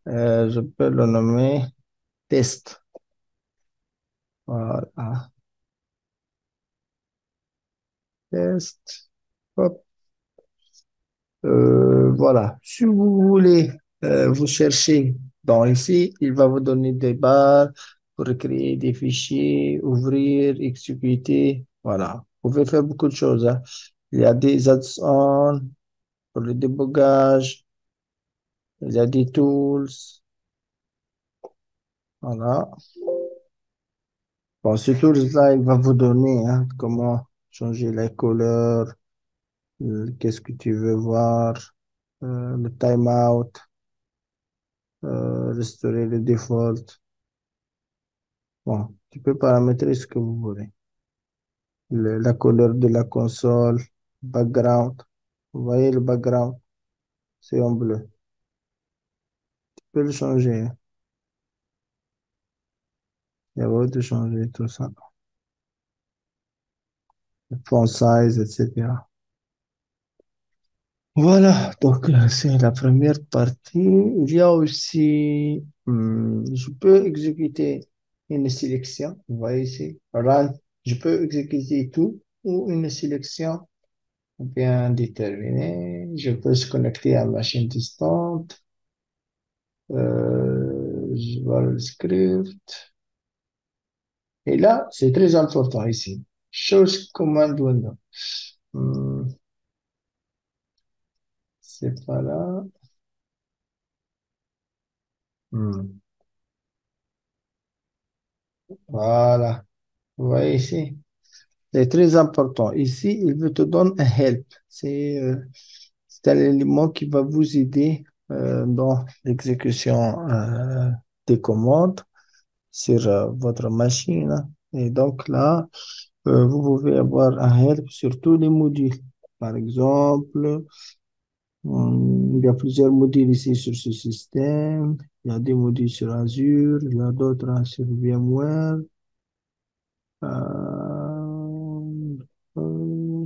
Je peux le nommer test. Voilà, test. Hop. Voilà. Si vous voulez, vous cherchez dans ici, il va vous donner des barres pour créer des fichiers, ouvrir, exécuter. Voilà. Vous pouvez faire beaucoup de choses, hein. Il y a des add-ons pour le débogage. Il y a des tools. Voilà. Bon, ce tools-là, il va vous donner hein, comment changer les couleurs, qu'est-ce que tu veux voir, le timeout, restaurer le default. Bon, tu peux paramétrer ce que vous voulez. La couleur de la console, background. Vous voyez le background, c'est en bleu. peux le changer. Il y a beau de changer tout ça. Le font size, etc. Voilà, donc c'est la première partie. Il y a aussi, je peux exécuter une sélection. Vous voyez ici, run. Je peux exécuter tout ou une sélection bien déterminée. Je peux se connecter à une machine distante. Je vois le script. Et là, c'est très important ici. Chose command window. Hmm, c'est pas là. Hmm, voilà. Vous voyez ici. C'est très important. Ici, il veut te donner un help. C'est un élément qui va vous aider dans l'exécution des commandes sur votre machine. Et donc là, vous pouvez avoir un help sur tous les modules. Par exemple, il y a plusieurs modules ici sur ce système. Il y a des modules sur Azure, il y a d'autres sur VMware.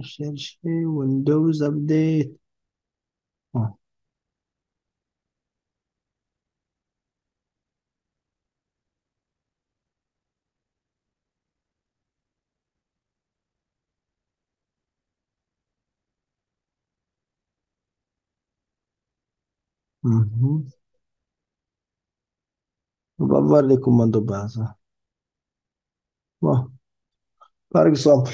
Chercher Windows Update. Ah, mhm. On va voir les commandes de base. Bon, par exemple,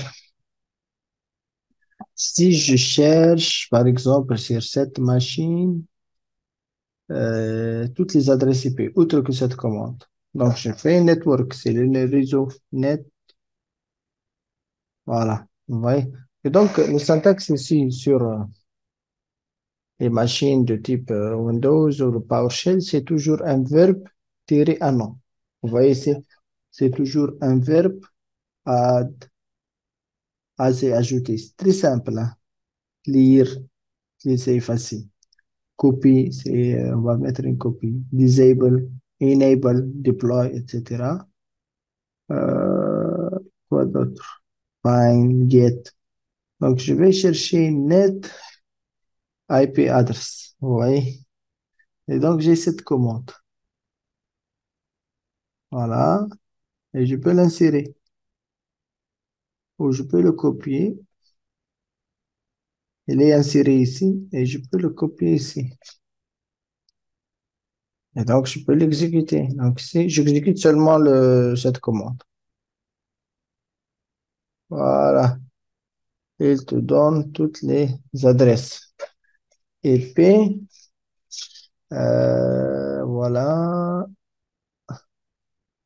si je cherche, par exemple, sur cette machine, toutes les adresses IP, outre que cette commande. Donc, je fais un network, c'est le réseau net. Voilà. Vous voyez? Et donc, le syntaxe ici sur les machines de type Windows ou le PowerShell, c'est toujours un verbe tiré un nom. Vous voyez, c'est toujours un verbe add, c'est ajouter. C'est très simple, hein. Lire, c'est facile. Copy, on va mettre une copie. Disable, enable, deploy, etc. Euh, quoi d'autre? Find, get. Donc, je vais chercher net IP address. Vous voyez? Et donc, j'ai cette commande. Voilà. Et je peux l'insérer. Ou je peux le copier. Il est inséré ici. Et je peux le copier ici. Et donc, je peux l'exécuter. Donc, ici, j'exécute seulement cette commande. Voilà. Il te donne toutes les adresses. IP. Voilà.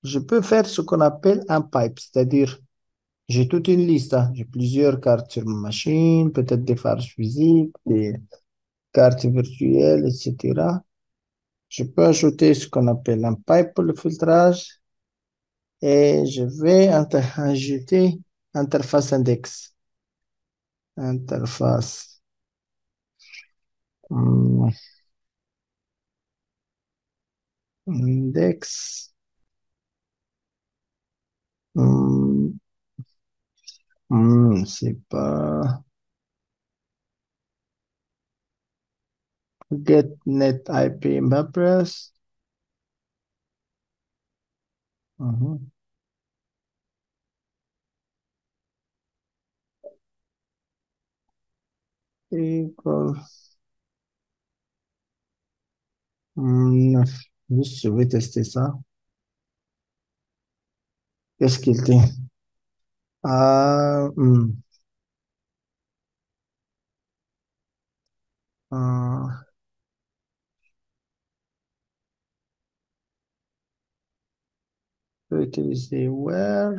Je peux faire ce qu'on appelle un pipe, c'est-à-dire j'ai toute une liste, hein. J'ai plusieurs cartes sur ma machine, peut-être des phares physiques, des cartes virtuelles, etc. Je peux ajouter ce qu'on appelle un pipe pour le filtrage et je vais ajouter interface index. Interface hum, index. hum, c'est pas get net IP address. Mhm. Equal, hum, juste, je vais tester ça. Qu'est-ce qu'il dit? Ah, ah, je peux utiliser where.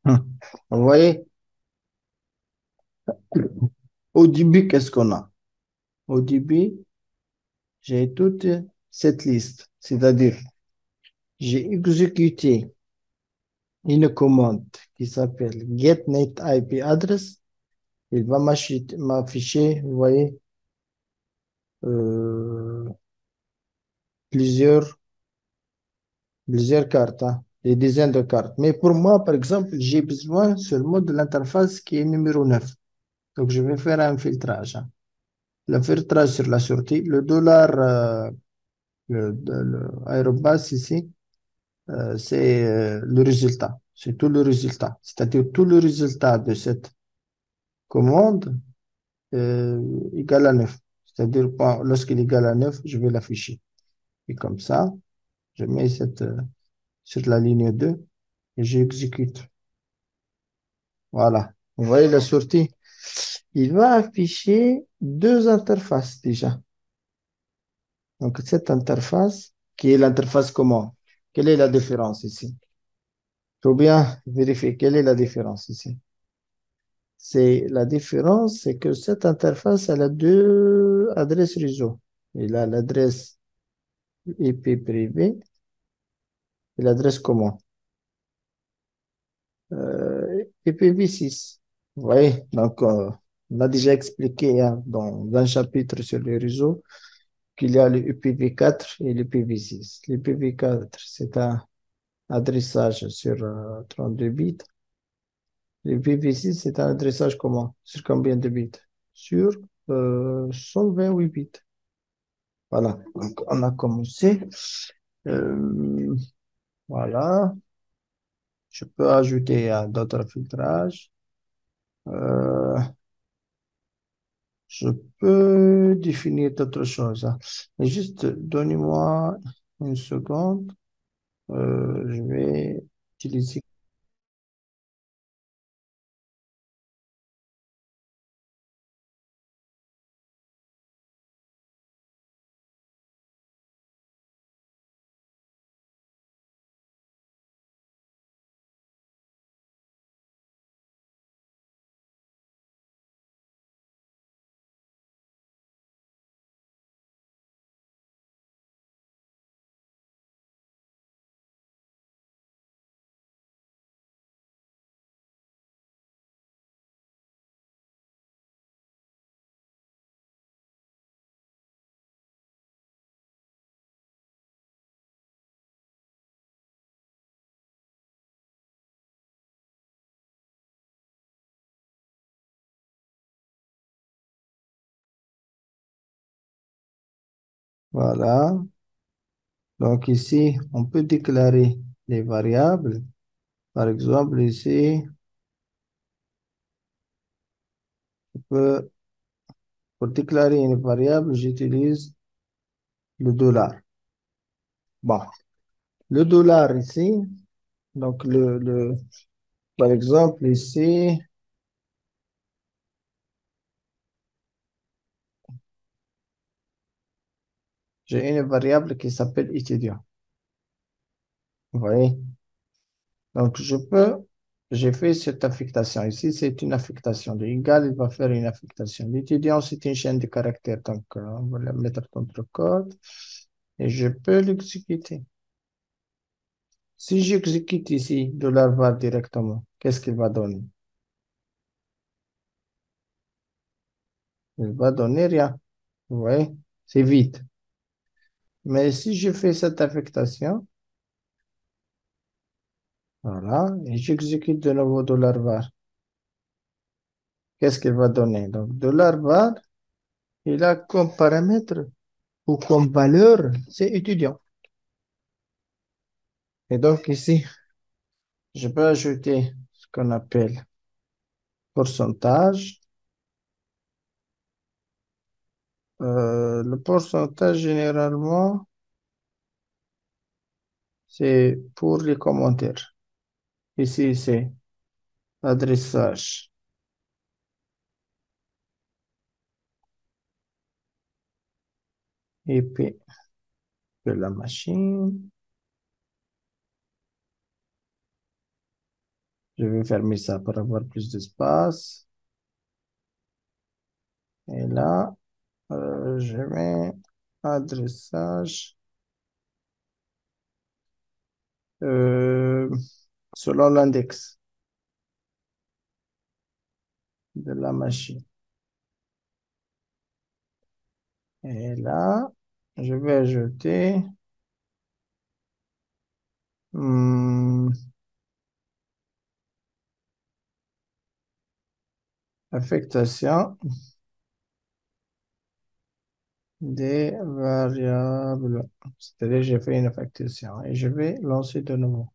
Hum. Vous voyez? Au début, qu'est-ce qu'on a? Au début, j'ai toute cette liste, c'est-à-dire j'ai exécuté une commande qui s'appelle getNet IP address. Il va m'afficher, vous voyez, euh, plusieurs, plusieurs cartes, hein, des dizaines de cartes. Mais pour moi, par exemple, j'ai besoin seulement de l'interface qui est numéro 9. Donc, je vais faire un filtrage, hein. Le filtrage sur la sortie, le dollar, le aérobase ici, c'est le résultat. C'est tout le résultat. C'est-à-dire tout le résultat de cette commande égale à 9. C'est-à-dire lorsqu'il est égal à 9, je vais l'afficher. Et comme ça, je mets cette sur la ligne 2 et j'exécute. Voilà. Vous voyez la sortie? Il va afficher deux interfaces déjà. Donc, cette interface, qui est l'interface comment? Quelle est la différence ici? Il faut bien vérifier quelle est la différence ici. C'est la différence, c'est que cette interface, elle a deux adresses réseau. Il a l'adresse IP privée et l'adresse comment? IPv6. Vous voyez, donc on a déjà expliqué hein, dans un chapitre sur les réseaux qu'il y a le IPv4 et l'IPv6. L'IPv4, c'est un adressage sur 32 bits. L'IPv6, c'est un adressage comment? Sur combien de bits? Sur 128 bits. Voilà, donc on a commencé. Euh, voilà, je peux ajouter d'autres filtrages. Euh, je peux définir d'autres choses, hein. Mais juste, donnez-moi une seconde. Je vais utiliser. Voilà. Donc ici, on peut déclarer les variables. Par exemple, ici, je peux, pour déclarer une variable, j'utilise le dollar. Bon, le dollar ici, donc par exemple ici, j'ai une variable qui s'appelle étudiant. Vous voyez? Donc j'ai fait cette affectation. Ici, c'est une affectation. De égal, il va faire une affectation. L'étudiant, c'est une chaîne de caractères. Donc, on va la mettre contre le code et je peux l'exécuter. Si j'exécute ici $var directement, qu'est-ce qu'il va donner? Il va donner rien. Vous voyez? C'est vide. Mais si je fais cette affectation, voilà, et j'exécute de nouveau $var, qu'est-ce qu'il va donner? Donc, $var, il a comme paramètre ou comme valeur, c'est étudiant. Et donc ici, je peux ajouter ce qu'on appelle pourcentage. Le pourcentage, généralement, c'est pour les commentaires. Ici, c'est adressage IP de la machine. Je vais fermer ça pour avoir plus d'espace. Et là, je mets adressage euh, selon l'index de la machine. Et là, je vais ajouter hum, affectation des variables. C'est-à-dire, j'ai fait une affectation et je vais lancer de nouveau.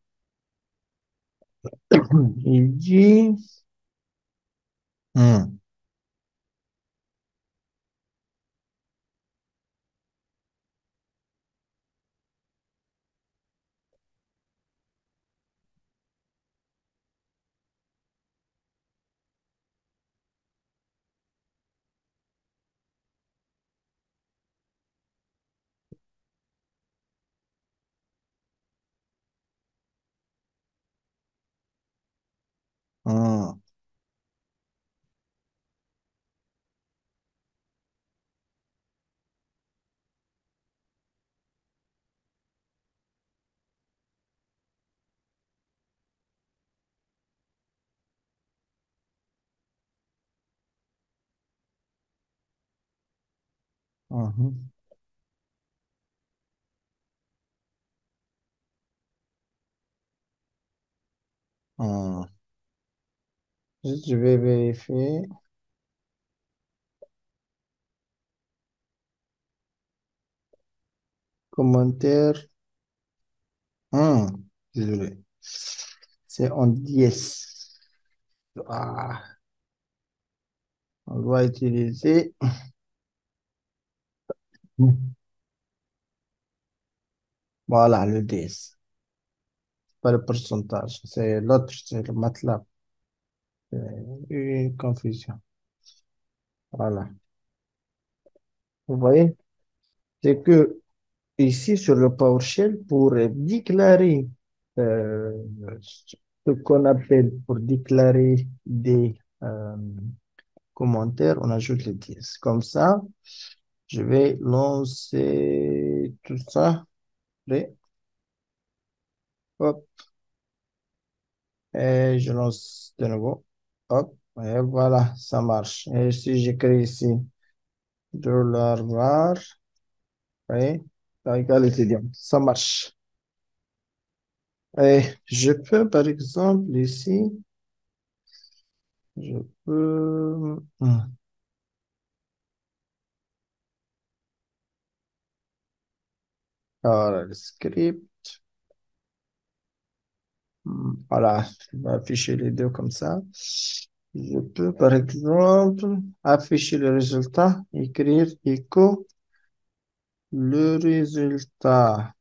Il dit, hum, hum, hum, hum. Je vais vérifier. Commentaire. Désolé. C'est en dièse. Ah, on doit utiliser. Voilà, le dièse. Pas le pourcentage. C'est l'autre, c'est le MATLAB. Une confusion. Voilà. Vous voyez? C'est que ici, sur le PowerShell, pour déclarer euh, ce qu'on appelle, pour déclarer des commentaires, on ajoute les dièses. Comme ça, je vais lancer tout ça. Allez, hop, et je lance de nouveau. Hop, et voilà, ça marche. Et si j'écris ici $var, oui, ça égale étudiant, ça marche. Et je peux, par exemple, ici, je peux, voilà, le script, voilà, je vais afficher les deux comme ça. Je peux, par exemple, afficher le résultat, écrire écho, le résultat,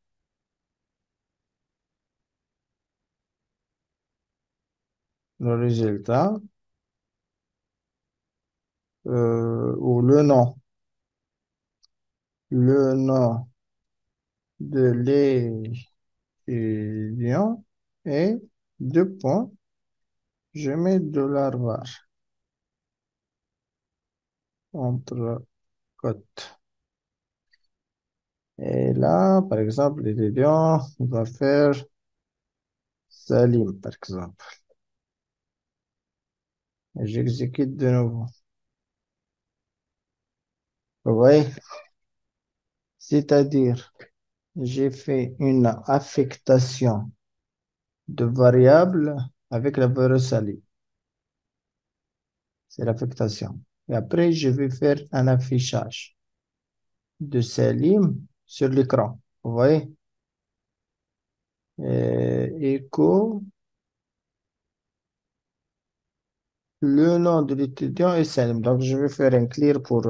le résultat, ou le nom de l'étudiant et deux points, je mets $var entre cotes. Et là, par exemple, l'étudiant va faire Salim, par exemple. Et j'exécute de nouveau. Vous voyez? C'est-à-dire, j'ai fait une affectation de variables avec la valeur Salim. C'est l'affectation. Et après, je vais faire un affichage de Salim sur l'écran. Vous voyez? Écho, le nom de l'étudiant est Salim. Donc, je vais faire un clear pour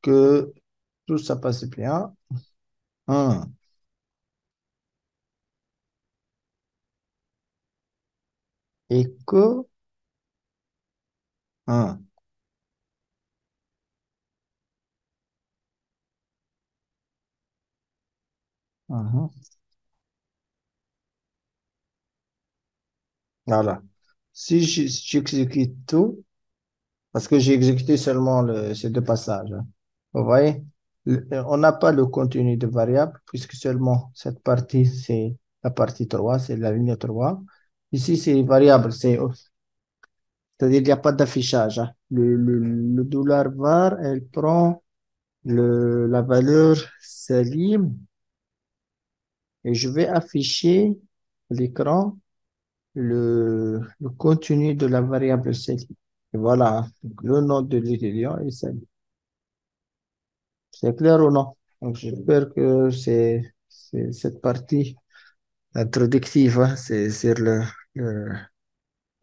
que tout ça passe bien. Hum, Écho, hum, mhm. Voilà. Si j'exécute tout, parce que j'ai exécuté seulement ces deux passages, hein. Vous voyez, on n'a pas le contenu de variable puisque seulement cette partie, c'est la partie 3, c'est la ligne 3. Ici, c'est variable, c'est-à-dire qu'il n'y a pas d'affichage, hein. Le dollar var, elle prend la valeur salim et je vais afficher à l'écran le contenu de la variable salim. Et voilà, hein. Donc, le nom de l'étudiant est salim. C'est clair ou non? Donc, j'espère que c'est cette partie introductive, hein, c'est sur le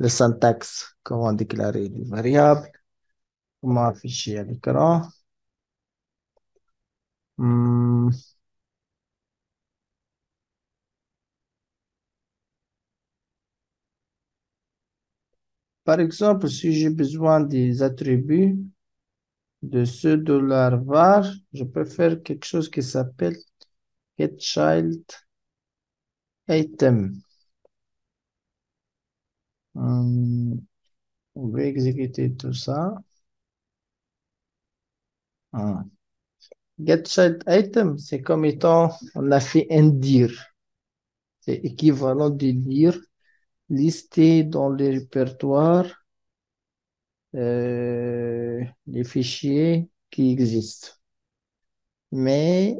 syntaxe, comment déclarer des variables, comment afficher à l'écran. Hmm, Par exemple, si j'ai besoin des attributs de ce dollar var, je peux faire quelque chose qui s'appelle getChildItem. Hmm, on va exécuter tout ça. Hmm. GetChildItem, c'est comme étant, on a fait un dir. C'est équivalent de dire lister dans le répertoire les fichiers qui existent. Mais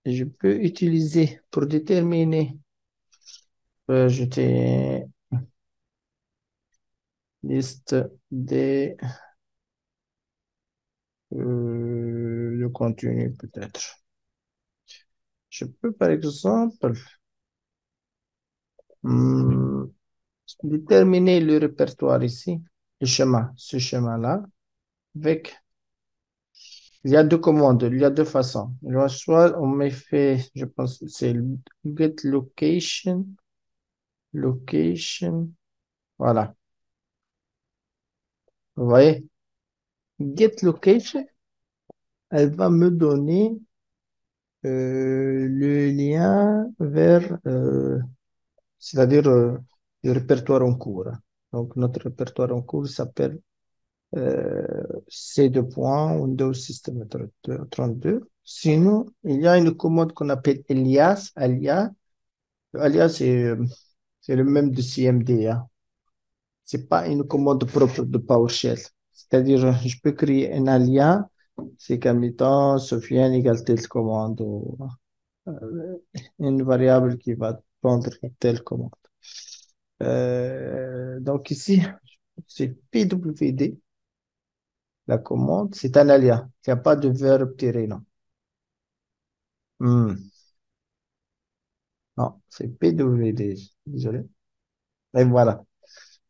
je peux utiliser pour déterminer, ajouter liste des le contenu peut-être. Je peux par exemple hmm, déterminer le répertoire ici, le chemin, ce chemin-là, avec il y a deux commandes, il y a deux façons. Soit on met fait, je pense, que c'est le get location, location, voilà. Vous voyez, get location, elle va me donner le lien vers, c'est-à-dire le répertoire en cours. Donc, notre répertoire en cours s'appelle C2 points Windows System 32. Sinon, il y a une commande qu'on appelle alias. Alias, c'est le même de CMD, hein. C'est pas une commande propre de PowerShell. C'est-à-dire, je peux créer un alias, c'est comme étant Sofiane égale telle commande ou une variable qui va prendre telle commande. Donc ici, c'est PWD, la commande, c'est un alias. Il n'y a pas de verbe tiré, non. Hmm. Non, c'est PWD. Désolé. Et voilà.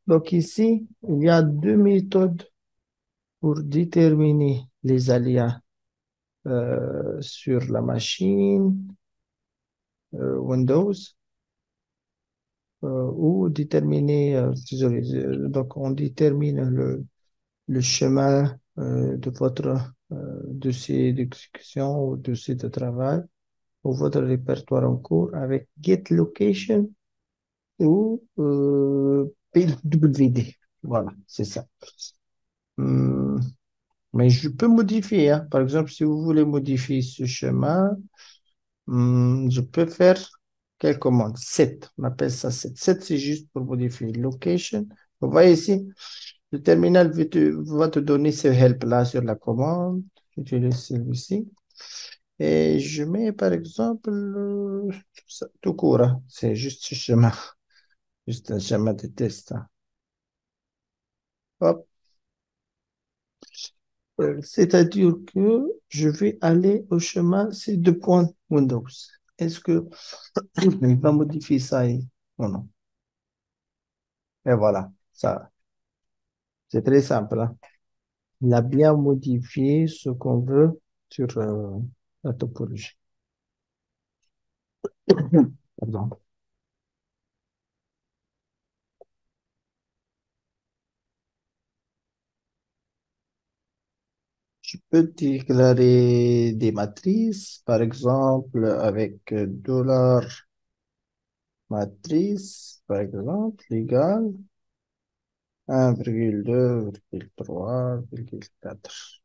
Donc ici, il y a deux méthodes pour déterminer les alias sur la machine Windows ou déterminer, désolé, donc on détermine le chemin de votre dossier d'exécution ou dossier de travail ou votre répertoire en cours avec getLocation ou PWD. Voilà, c'est ça. Hum, mais je peux modifier, hein. Par exemple, si vous voulez modifier ce chemin, je peux faire quelle commande? Set, on appelle ça set. Set, c'est juste pour modifier location. Vous voyez ici, le terminal va te donner ce help-là sur la commande. J'utilise celui-ci. Et je mets, par exemple, tout court, hein. C'est juste ce chemin, juste un schéma de test, hein. Hop. C'est-à-dire que je vais aller au chemin C2 points Windows. Est-ce que il va modifier ça ou non? Et voilà, ça, c'est très simple, hein. Il a bien modifié ce qu'on veut sur la topologie. Pardon. Je peux déclarer des matrices, par exemple, avec dollar matrice, par exemple, égal. 1,2, 3, 4.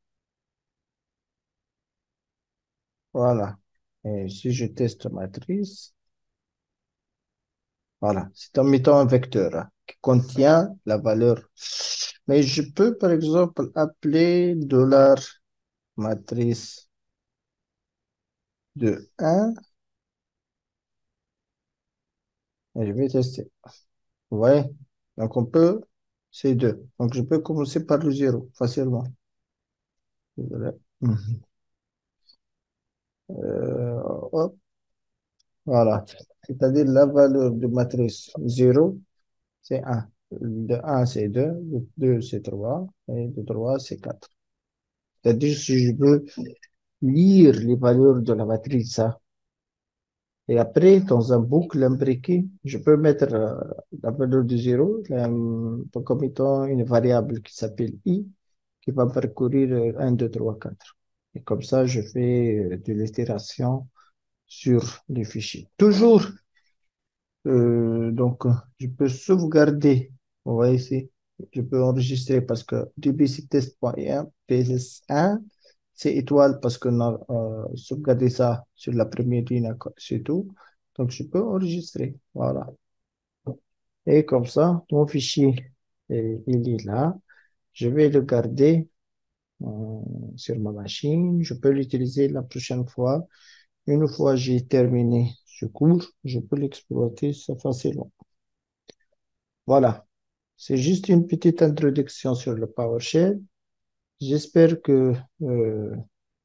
Voilà. Et si je teste matrice, voilà, c'est en mettant un vecteur hein, qui contient la valeur. Mais je peux, par exemple, appeler dollar matrice de 1 et je vais tester. Vous voyez? Donc, on peut, c'est 2. Donc, je peux commencer par le 0 facilement. Désolé. Mhm. Hop, voilà. C'est-à-dire la valeur de matrice 0, c'est 1. De 1, c'est 2. De 2, c'est 3. Et de 3, c'est 4. C'est-à-dire, si je veux lire les valeurs de la matrice, hein, et après, dans un boucle imbriqué, je peux mettre la valeur de 0 comme étant une variable qui s'appelle i, qui va parcourir 1, 2, 3, 4. Et comme ça, je fais de l'itération sur les fichiers. Toujours, donc, je peux sauvegarder. On va ici. Je peux enregistrer parce que dbctest.1, ps1, c'est étoile parce qu'on a sauvegardé ça sur la première ligne, c'est tout. Donc, je peux enregistrer. Voilà. Et comme ça, mon fichier, il est là. Je vais le garder euh, sur ma machine. Je peux l'utiliser la prochaine fois. Une fois j'ai terminé ce cours, je peux l'exploiter ça facilement. Voilà. C'est juste une petite introduction sur le PowerShell. J'espère que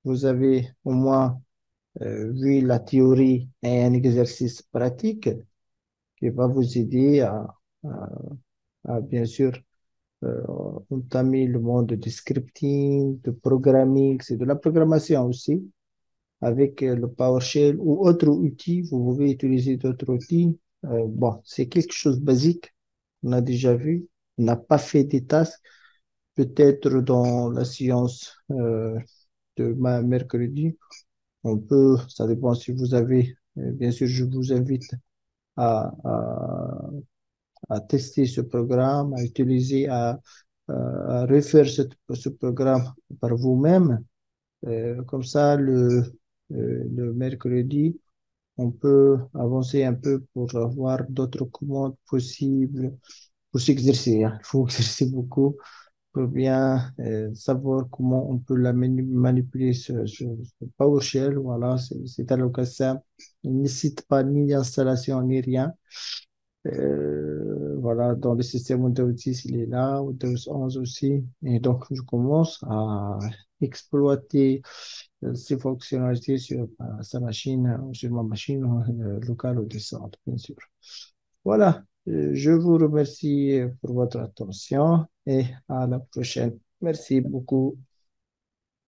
vous avez au moins vu la théorie et un exercice pratique qui va vous aider à- bien sûr euh, entamer le monde du scripting, de programming, c'est de la programmation aussi. Avec le PowerShell ou autre outil, vous pouvez utiliser d'autres outils. Bon, c'est quelque chose de basique, on a déjà vu. On n'a pas fait des tasks. Peut-être dans la séance de mercredi, on peut, ça dépend si vous avez, bien sûr, je vous invite à, à, à tester ce programme, à utiliser, à refaire ce programme par vous-même. Comme ça, le mercredi, on peut avancer un peu pour avoir d'autres commandes possibles pour s'exercer, hein. Il faut exercer beaucoup pour bien savoir comment on peut manipuler ce PowerShell. Voilà, c'est un langage simple. Il ne nécessite pas ni d'installation ni rien. Voilà, dans le système Windows 10, il est là, Windows 11 aussi. Et donc, je commence à exploiter ces fonctionnalités sur sa machine, sur ma machine locale ou descente, bien sûr. Voilà, je vous remercie pour votre attention et à la prochaine. Merci beaucoup.